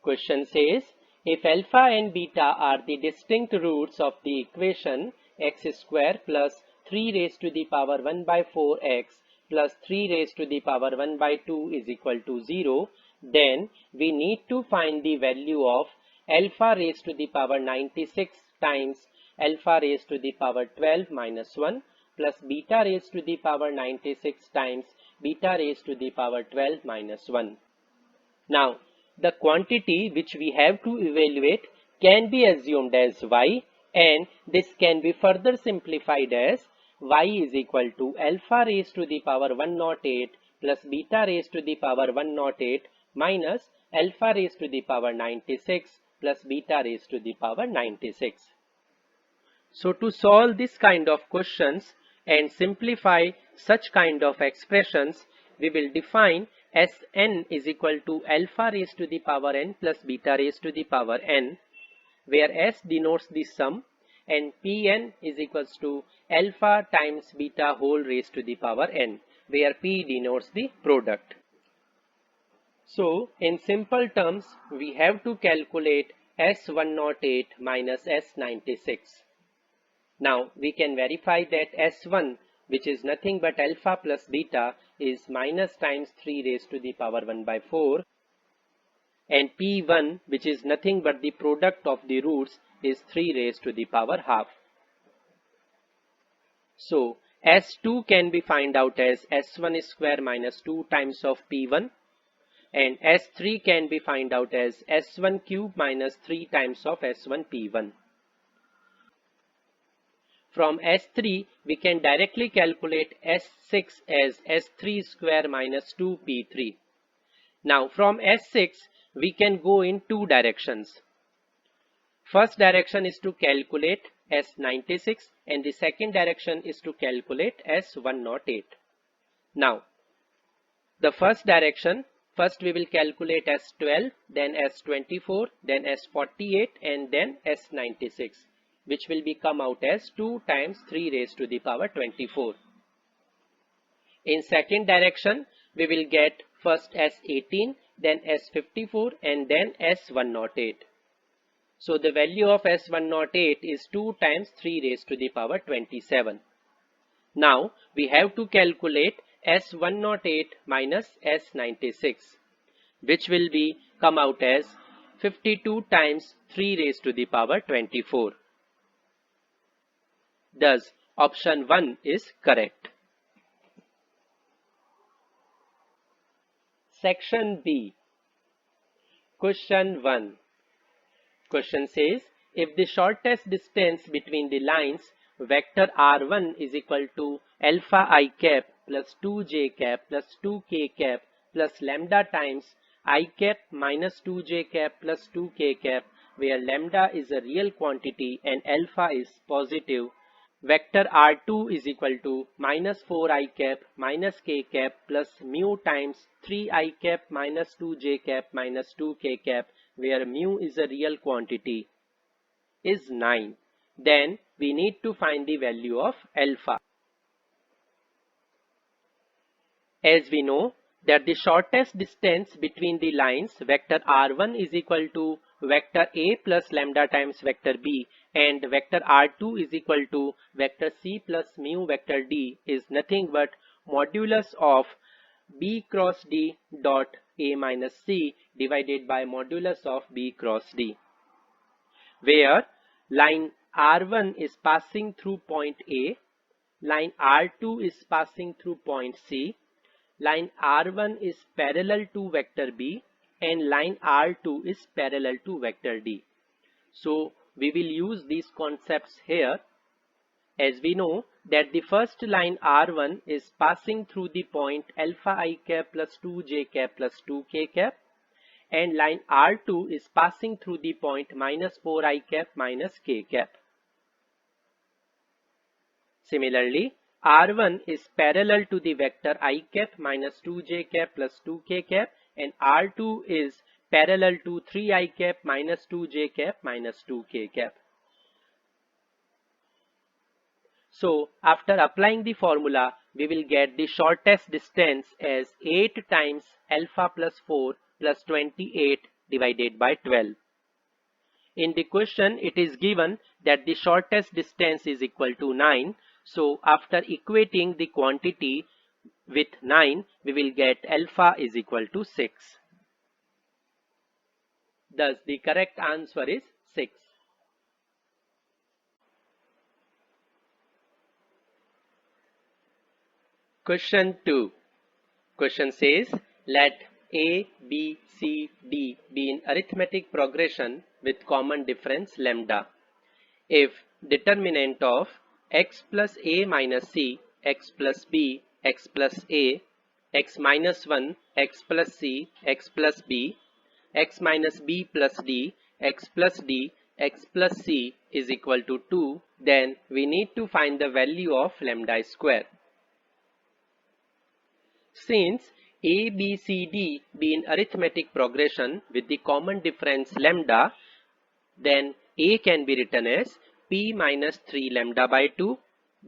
Question says, if alpha and beta are the distinct roots of the equation x square plus 3 raised to the power 1 by 4x plus 3 raised to the power 1 by 2 is equal to 0, then we need to find the value of alpha raised to the power 96 times alpha raised to the power 12 minus 1 plus beta raised to the power 96 times beta raised to the power 12 minus 1. Now, the quantity which we have to evaluate can be assumed as y, and this can be further simplified as y is equal to alpha raised to the power 108 plus beta raised to the power 108 minus alpha raised to the power 96 plus beta raised to the power 96. So to solve this kind of questions and simplify such kind of expressions, we will define Sn is equal to alpha raised to the power n plus beta raised to the power n, where S denotes the sum and Pn is equals to alpha times beta whole raised to the power n, where P denotes the product. So in simple terms, we have to calculate S108 minus S96. Now we can verify that S1, which is nothing but alpha plus beta, is minus times 3 raised to the power 1 by 4, and P1, which is nothing but the product of the roots, is 3 raised to the power half. So S2 can be found out as S1 square minus 2 times of P1, and S3 can be found out as S1 cube minus 3 times of S1 P1. From S3, we can directly calculate S6 as S3 square minus 2P3. Now from S6, we can go in two directions. First direction is to calculate S96 and the second direction is to calculate S108. Now, the first direction, first we will calculate S12, then S24, then S48 and then S96, which will come out as 2 times 3 raised to the power 24. In second direction, we will get first S18, then S54 and then S108. So the value of S108 is 2 times 3 raised to the power 27. Now we have to calculate S108 minus S96, which will come out as 52 times 3 raised to the power 24. Thus, option 1 is correct. Section B. Question 1. Question says, if the shortest distance between the lines vector r1 is equal to alpha I cap plus 2j cap plus 2k cap plus lambda times I cap minus 2j cap plus 2k cap, where lambda is a real quantity and alpha is positive, vector r2 is equal to minus 4I cap minus k cap plus mu times 3I cap minus 2j cap minus 2k cap, where mu is a real quantity, is 9. Then we need to find the value of alpha. As we know that the shortest distance between the lines vector r1 is equal to vector a plus lambda times vector b and vector r2 is equal to vector c plus mu vector d is nothing but modulus of B cross D dot A minus C divided by modulus of B cross D, where line R1 is passing through point A, line R2 is passing through point C, line R1 is parallel to vector B, and line R2 is parallel to vector D. So we will use these concepts here, as we know that the first line R1 is passing through the point alpha I cap plus 2j cap plus 2k cap, and line R2 is passing through the point minus 4I cap minus k cap. Similarly, R1 is parallel to the vector I cap minus 2j cap plus 2k cap, and R2 is parallel to 3I cap minus 2j cap minus 2k cap. So after applying the formula, we will get the shortest distance as 8 times alpha plus 4 plus 28 divided by 12. In the question, it is given that the shortest distance is equal to 9. So after equating the quantity with 9, we will get alpha is equal to 6. Thus the correct answer is 6. Question 2. Question says, let A, B, C, D be in arithmetic progression with common difference lambda. If determinant of x plus A minus C, x plus B, x plus A, x minus 1, x plus C, x plus B, x minus B plus D, x plus D, x plus C is equal to 2, then we need to find the value of lambda square. Since A, B, C, D be in arithmetic progression with the common difference lambda, then A can be written as P minus 3 lambda by 2,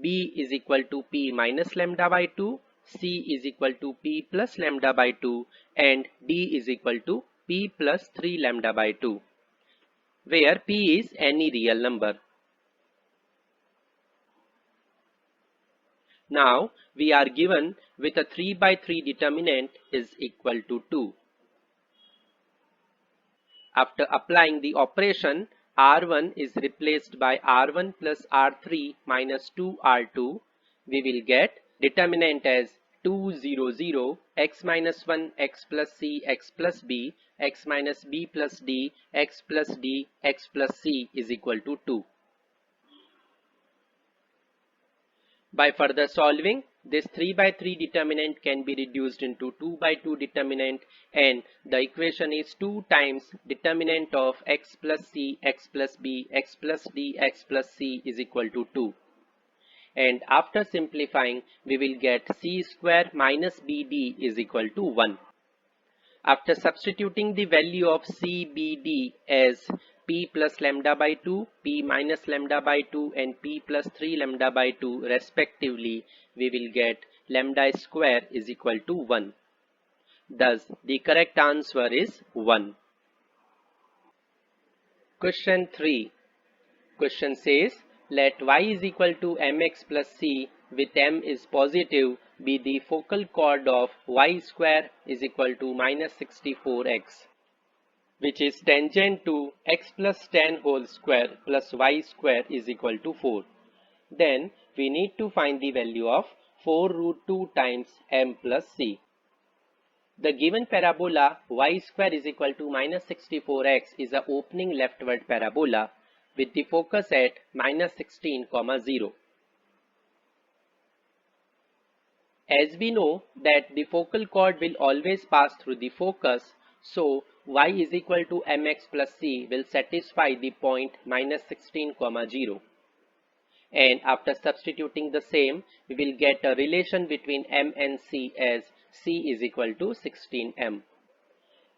B is equal to P minus lambda by 2, C is equal to P plus lambda by 2, and D is equal to P plus 3 lambda by 2, where P is any real number. Now we are given with a 3 by 3 determinant is equal to 2. After applying the operation, R1 is replaced by R1 plus R3 minus 2R2. We will get determinant as 2, 0, 0, x minus 1, x plus C, x plus B, x minus B plus D, x plus D, x plus C is equal to 2. By further solving, this 3 by 3 determinant can be reduced into 2 by 2 determinant, and the equation is 2 times determinant of x plus C, x plus B, x plus D, x plus C is equal to 2. And after simplifying, we will get C square minus BD is equal to 1. After substituting the value of CBD as P plus lambda by 2, P minus lambda by 2, and P plus 3 lambda by 2 respectively, we will get lambda square is equal to 1. Thus, the correct answer is 1. Question 3. Question says, let y is equal to mx plus c with m is positive be the focal chord of y square is equal to minus 64x, which is tangent to x plus 10 whole square plus y square is equal to 4. Then we need to find the value of 4 root 2 times m plus c. The given parabola y square is equal to minus 64x is a opening leftward parabola with the focus at minus 16, 0. As we know that the focal chord will always pass through the focus, so y is equal to mx plus c will satisfy the point minus 16, 0. And after substituting the same, we will get a relation between m and c as c is equal to 16m.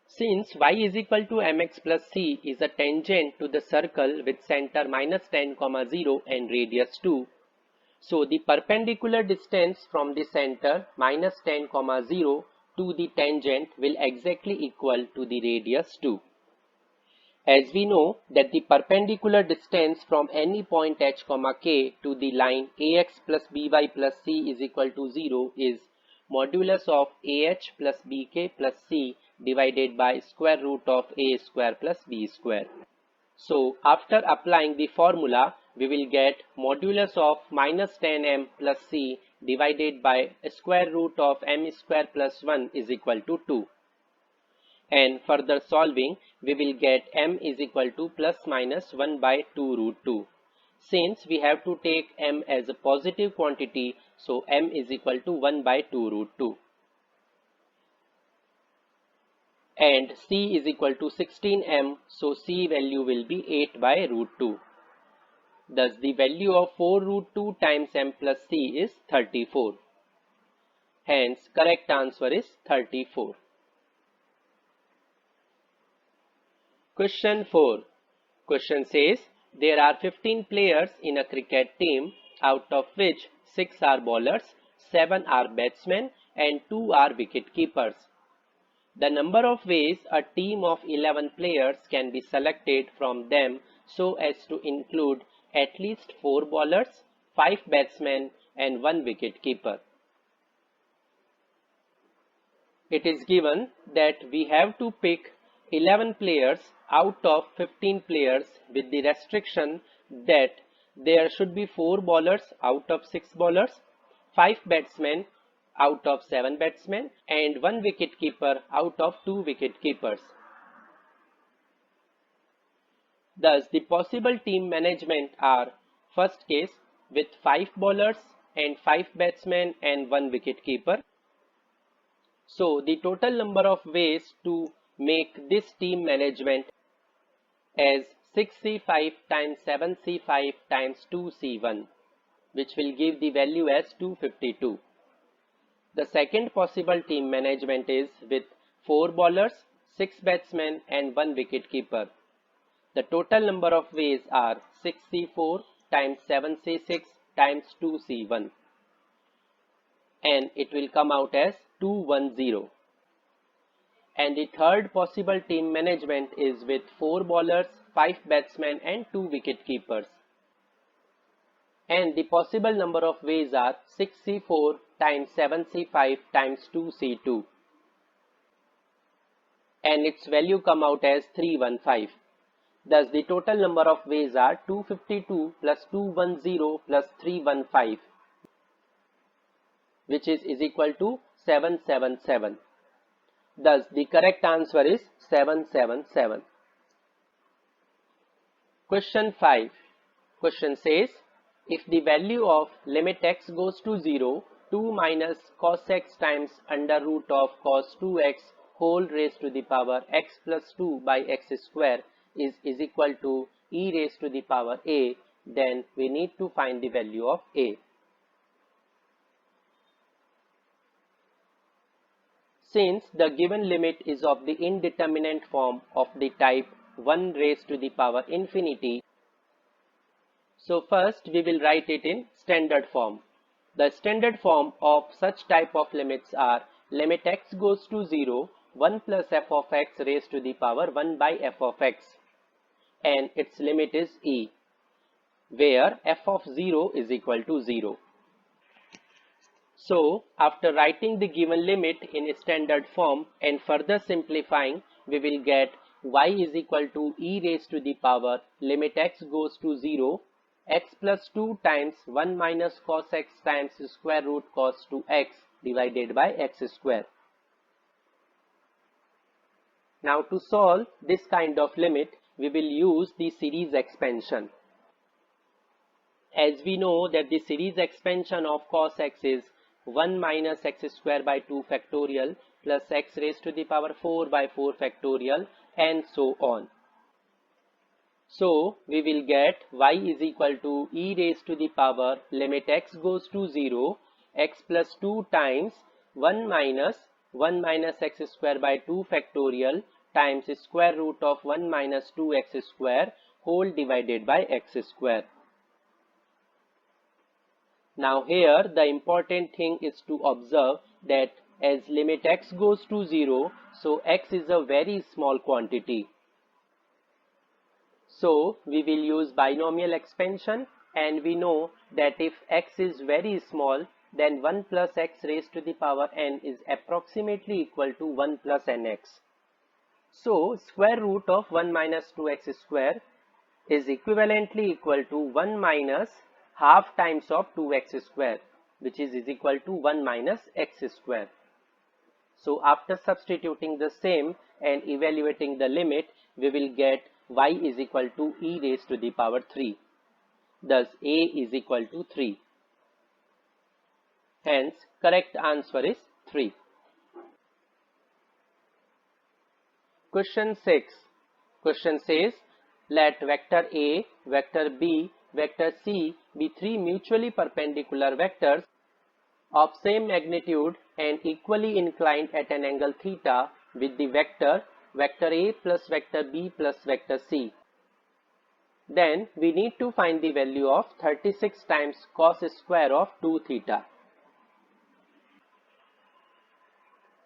Since y is equal to mx plus c is a tangent to the circle with center minus 10, 0 and radius 2, so the perpendicular distance from the center minus 10, 0 to the tangent will exactly equal to the radius 2. As we know that the perpendicular distance from any point h, k to the line ax plus by plus c is equal to 0 is modulus of ah plus bk plus c divided by square root of a square plus b square. So after applying the formula, we will get modulus of minus 10m plus c divided by square root of m square plus 1 is equal to 2. And further solving, we will get m is equal to plus minus 1 by 2 root 2. Since we have to take m as a positive quantity, so m is equal to 1 by 2 root 2. And c is equal to 16m, so c value will be 8 by root 2. Thus the value of 4 root 2 times m plus c is 34. Hence correct answer is 34. Question 4. Question says there are 15 players in a cricket team, out of which 6 are bowlers, 7 are batsmen and 2 are wicket keepers. The number of ways a team of 11 players can be selected from them so as to include at least 4 bowlers, 5 batsmen and 1 wicket keeper. It is given that we have to pick 11 players out of 15 players with the restriction that there should be 4 bowlers out of 6 bowlers, 5 batsmen out of 7 batsmen and 1 wicket keeper out of 2 wicket keepers. Thus the possible team management are: first case with 5 bowlers and 5 batsmen and 1 wicket keeper. So the total number of ways to make this team management as 6c5 times 7c5 times 2c1, which will give the value as 252. The second possible team management is with 4 bowlers, 6 batsmen and 1 wicket keeper. The total number of ways are 6c4 times 7c6 times 2c1, and it will come out as 210. And the third possible team management is with 4 bowlers, 5 batsmen and 2 wicket keepers. And the possible number of ways are 6c4 times 7c5 times 2c2. And its value come out as 315. Thus the total number of ways are 252 plus 210 plus 315, which is equal to 777. Thus the correct answer is 777. Question 5. Question says if the value of limit x goes to 0, 2 minus cos x times under root of cos 2x whole raised to the power x plus 2 by x square is equal to e raised to the power a, then we need to find the value of a. Since the given limit is of the indeterminate form of the type 1 raised to the power infinity, so first we will write it in standard form. The standard form of such type of limits are limit x goes to 0, 1 plus f of x raised to the power 1 by f of x, and its limit is e, where f of 0 is equal to 0. So after writing the given limit in standard form and further simplifying, we will get y is equal to e raised to the power limit x goes to 0, x plus 2 times 1 minus cos x times square root cos 2x divided by x square. Now to solve this kind of limit, we will use the series expansion. As we know that the series expansion of cos x is 1 minus x square by 2 factorial plus x raised to the power 4 by 4 factorial and so on. So we will get y is equal to e raised to the power limit x goes to 0, x plus 2 times 1 minus x square by 2 factorial times square root of 1 minus 2x square whole divided by x square. Now here the important thing is to observe that as limit x goes to 0, so x is a very small quantity. So we will use binomial expansion, and we know that if x is very small, then 1 plus x raised to the power n is approximately equal to 1 plus nx. So square root of 1 minus 2x square is equivalently equal to 1 minus half times of 2x square, which is equal to 1 minus x square. So after substituting the same and evaluating the limit, we will get y is equal to e raised to the power 3. Thus a is equal to 3. Hence correct answer is 3. Question 6. Question says, let vector A, vector B, vector C be three mutually perpendicular vectors of same magnitude and equally inclined at an angle theta with the vector A plus vector B plus vector C. Then we need to find the value of 36 times cos square of 2 theta.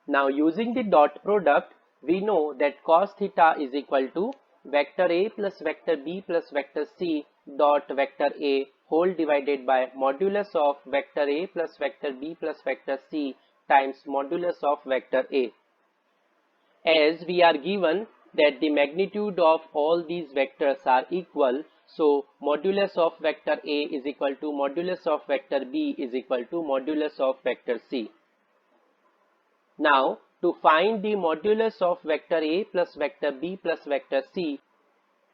Now using the dot product, we know that cos theta is equal to vector A plus vector B plus vector C dot vector A whole divided by modulus of vector A plus vector B plus vector C times modulus of vector A. As we are given that the magnitude of all these vectors are equal, so modulus of vector A is equal to modulus of vector B is equal to modulus of vector C. Now, to find the modulus of vector A plus vector B plus vector C,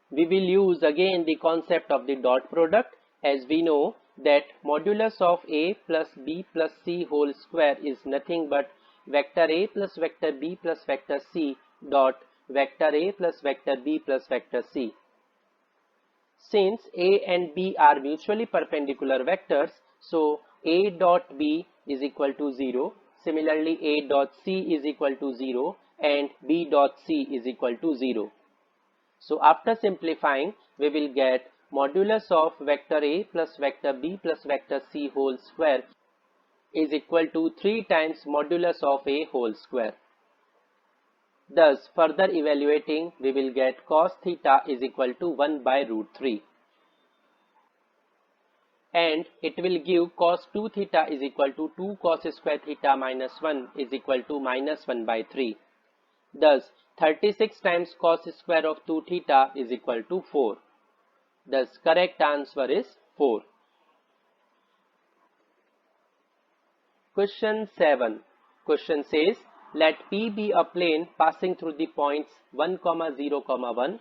we will use again the concept of the dot product, as we know that modulus of A plus B plus C whole square is nothing but vector A plus vector B plus vector C dot vector A plus vector B plus vector C. Since A and B are mutually perpendicular vectors, so A dot B is equal to 0. Similarly, A dot C is equal to 0 and B dot C is equal to 0. So after simplifying, we will get modulus of vector A plus vector B plus vector C whole square is equal to 3 times modulus of A whole square. Thus, further evaluating, we will get cos theta is equal to 1 by root 3. And it will give cos 2 theta is equal to 2 cos square theta minus 1 is equal to minus 1 by 3. Thus, 36 times cos square of 2 theta is equal to 4. Thus, correct answer is 4. Question 7. Question says, let P be a plane passing through the points 1, 0, 1,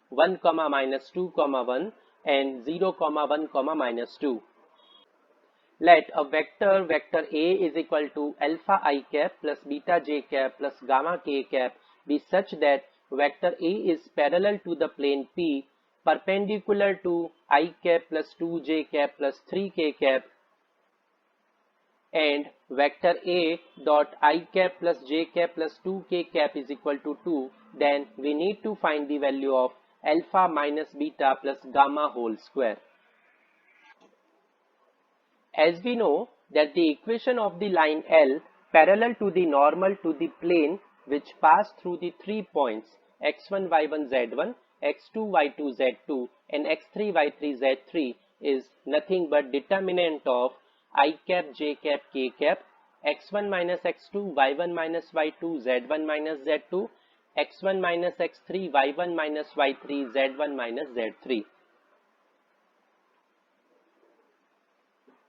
1, minus 2, 1, and 0, 1, minus 2. Let a vector A is equal to alpha I cap plus beta j cap plus gamma k cap be such that vector A is parallel to the plane P, perpendicular to I cap plus 2j cap plus 3k cap, and vector A dot I cap plus j cap plus 2k cap is equal to 2, then we need to find the value of alpha minus beta plus gamma whole square. As we know that the equation of the line L parallel to the normal to the plane which pass through the 3 points x1, y1, z1, x2, y2, z2 and x3, y3, z3 is nothing but determinant of I cap, j cap, k cap, x1 minus x2, y1 minus y2, z1 minus z2, x1 minus x3, y1 minus y3, z1 minus z3.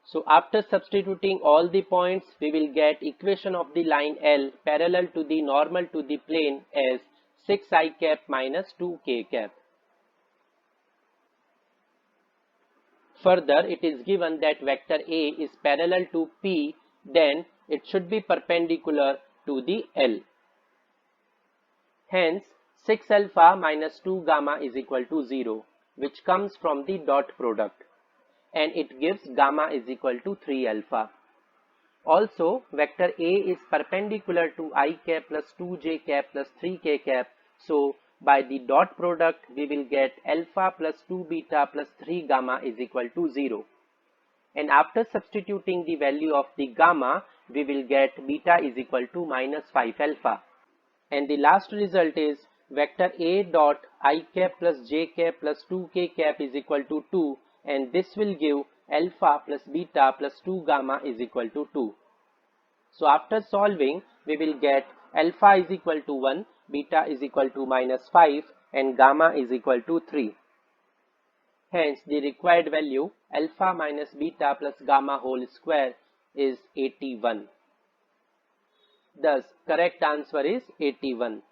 So after substituting all the points, we will get equation of the line L parallel to the normal to the plane as 6i cap minus 2k cap. Further, it is given that vector A is parallel to P, then it should be perpendicular to the L. Hence, 6 alpha minus 2 gamma is equal to 0, which comes from the dot product, and it gives gamma is equal to 3 alpha. Also, vector A is perpendicular to I cap plus 2j cap plus 3k cap, so by the dot product we will get alpha plus 2 beta plus 3 gamma is equal to 0. And after substituting the value of the gamma, we will get beta is equal to minus 5 alpha. And the last result is vector A dot I cap plus j cap plus 2k cap is equal to 2, and this will give alpha plus beta plus 2 gamma is equal to 2. So after solving, we will get alpha is equal to 1, beta is equal to minus 5, and gamma is equal to 3. Hence, the required value alpha minus beta plus gamma whole square is 81. Thus, correct answer is 81.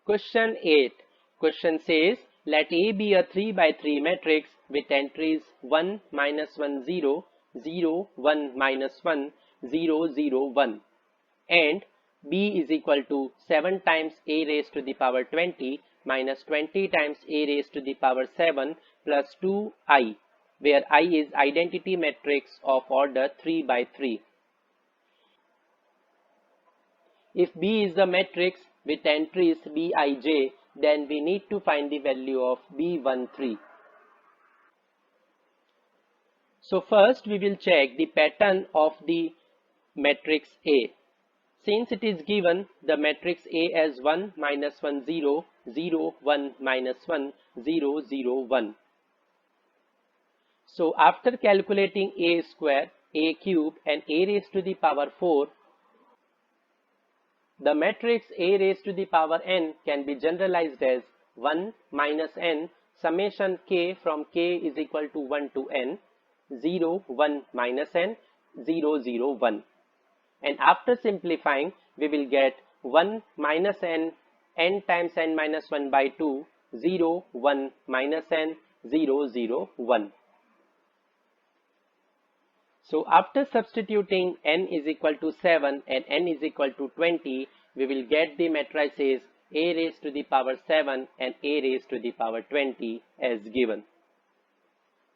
Question 8. Question says, let A be a 3 by 3 matrix with entries 1, minus 1, 0, 0, 1, minus 1, 0, 0, 1, and B is equal to 7 times A raised to the power 20 minus 20 times A raised to the power 7 plus 2I, where I is identity matrix of order 3 by 3. If B is the matrix with entries Bij, then we need to find the value of B13. So first we will check the pattern of the matrix A. Since it is given the matrix A as 1, minus 1, 0, 0, 1, minus 1, 0, 0, 1. So after calculating A square, A cube and A raised to the power 4, the matrix A raised to the power n can be generalized as 1 minus n summation k from k is equal to 1 to n, 0, 1 minus n, 0, 0, 1. And after simplifying, we will get 1 minus n, n times n minus 1 by 2, 0, 1 minus n, 0, 0, 1. So after substituting n is equal to 7 and n is equal to 20, we will get the matrices A raised to the power 7 and A raised to the power 20 as given.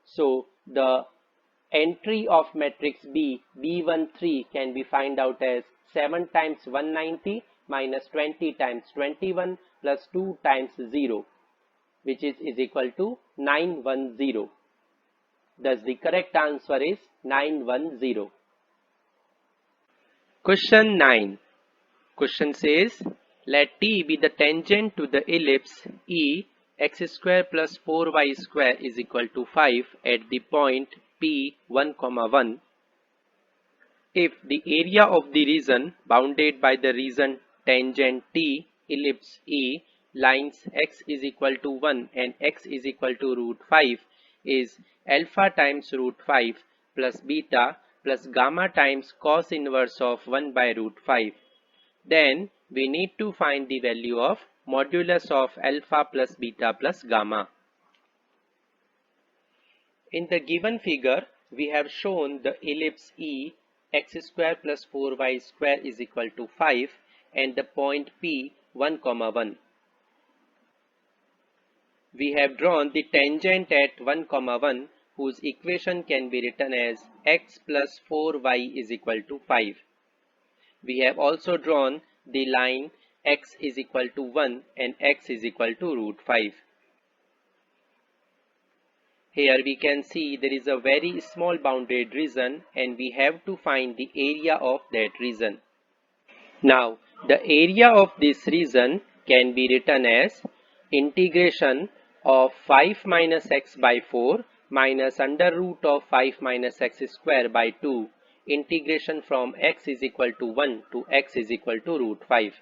So the entry of matrix B, B13 can be found out as 7 times 190 minus 20 times 21 plus 2 times 0, which is equal to 910. Thus the correct answer is 910. Question 9. Question says, let T be the tangent to the ellipse E x square plus 4y square is equal to 5 at the point P 1, 1. If the area of the region bounded by the region tangent T ellipse E lines x is equal to 1 and x is equal to root 5 is alpha times root 5 plus beta plus gamma times cos inverse of 1 by root 5, then we need to find the value of modulus of alpha plus beta plus gamma. In the given figure, we have shown the ellipse E x square plus 4y square is equal to 5 and the point P 1, 1. We have drawn the tangent at 1, 1 whose equation can be written as x plus 4y is equal to 5. We have also drawn the line x is equal to 1 and x is equal to root 5. Here we can see there is a very small bounded region and we have to find the area of that region. Now the area of this region can be written as integration of 5 minus x by 4 minus under root of 5 minus x square by 2 integration from x is equal to 1 to x is equal to root 5.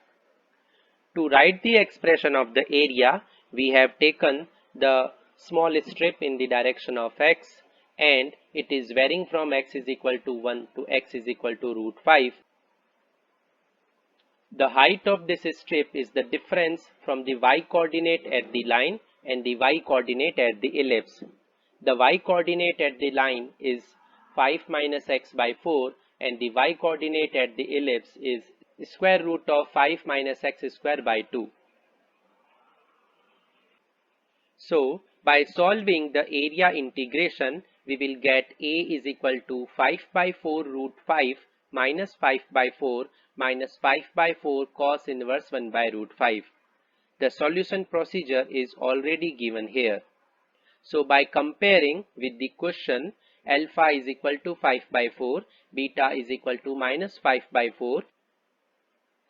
To write the expression of the area, we have taken the small strip in the direction of x and it is varying from x is equal to 1 to x is equal to root 5. The height of this strip is the difference from the y coordinate at the line and the y coordinate at the ellipse. The y coordinate at the line is 5 minus x by 4 and the y coordinate at the ellipse is square root of 5 minus x square by 2. So by solving the area integration, we will get A is equal to 5 by 4 root 5 minus 5 by 4 minus 5 by 4 cos inverse 1 by root 5. The solution procedure is already given here. So by comparing with the question, alpha is equal to 5 by 4, beta is equal to minus 5 by 4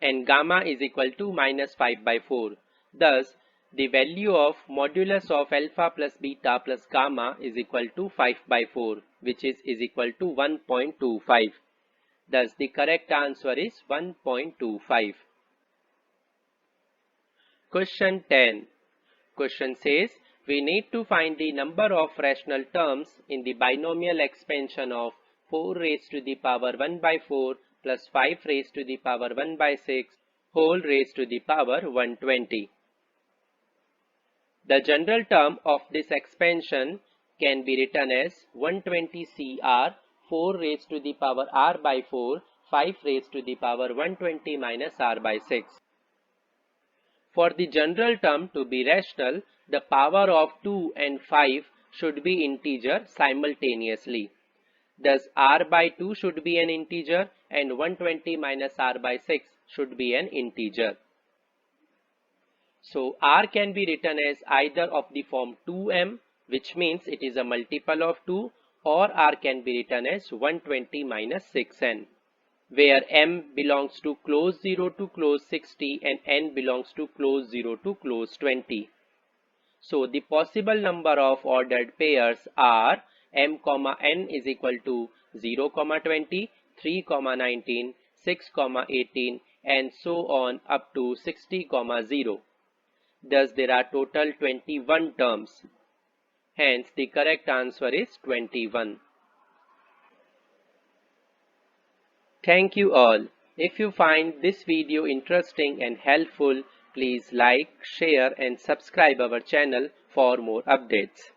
and gamma is equal to minus 5 by 4. Thus, the value of modulus of alpha plus beta plus gamma is equal to 5 by 4, which is equal to 1.25. Thus, the correct answer is 1.25. Question 10. Question says, we need to find the number of rational terms in the binomial expansion of 4 raised to the power 1 by 4 plus 5 raised to the power 1 by 6 whole raised to the power 120. The general term of this expansion can be written as 120 CR 4 raised to the power R by 4 5 raised to the power 120 minus R by 6. For the general term to be rational, the power of 2 and 5 should be integer simultaneously. Thus, R by 2 should be an integer and 120 minus R by 6 should be an integer. So, R can be written as either of the form 2m, which means it is a multiple of 2, or R can be written as 120 minus 6n, where m belongs to close 0 to close 60 and n belongs to close 0 to close 20. So the possible number of ordered pairs are m, n is equal to 0, 20, 3, 19, 6, 18 and so on up to 60, 0. Thus there are total 21 terms. Hence the correct answer is 21. Thank you all. If you find this video interesting and helpful, please like, share and subscribe our channel for more updates.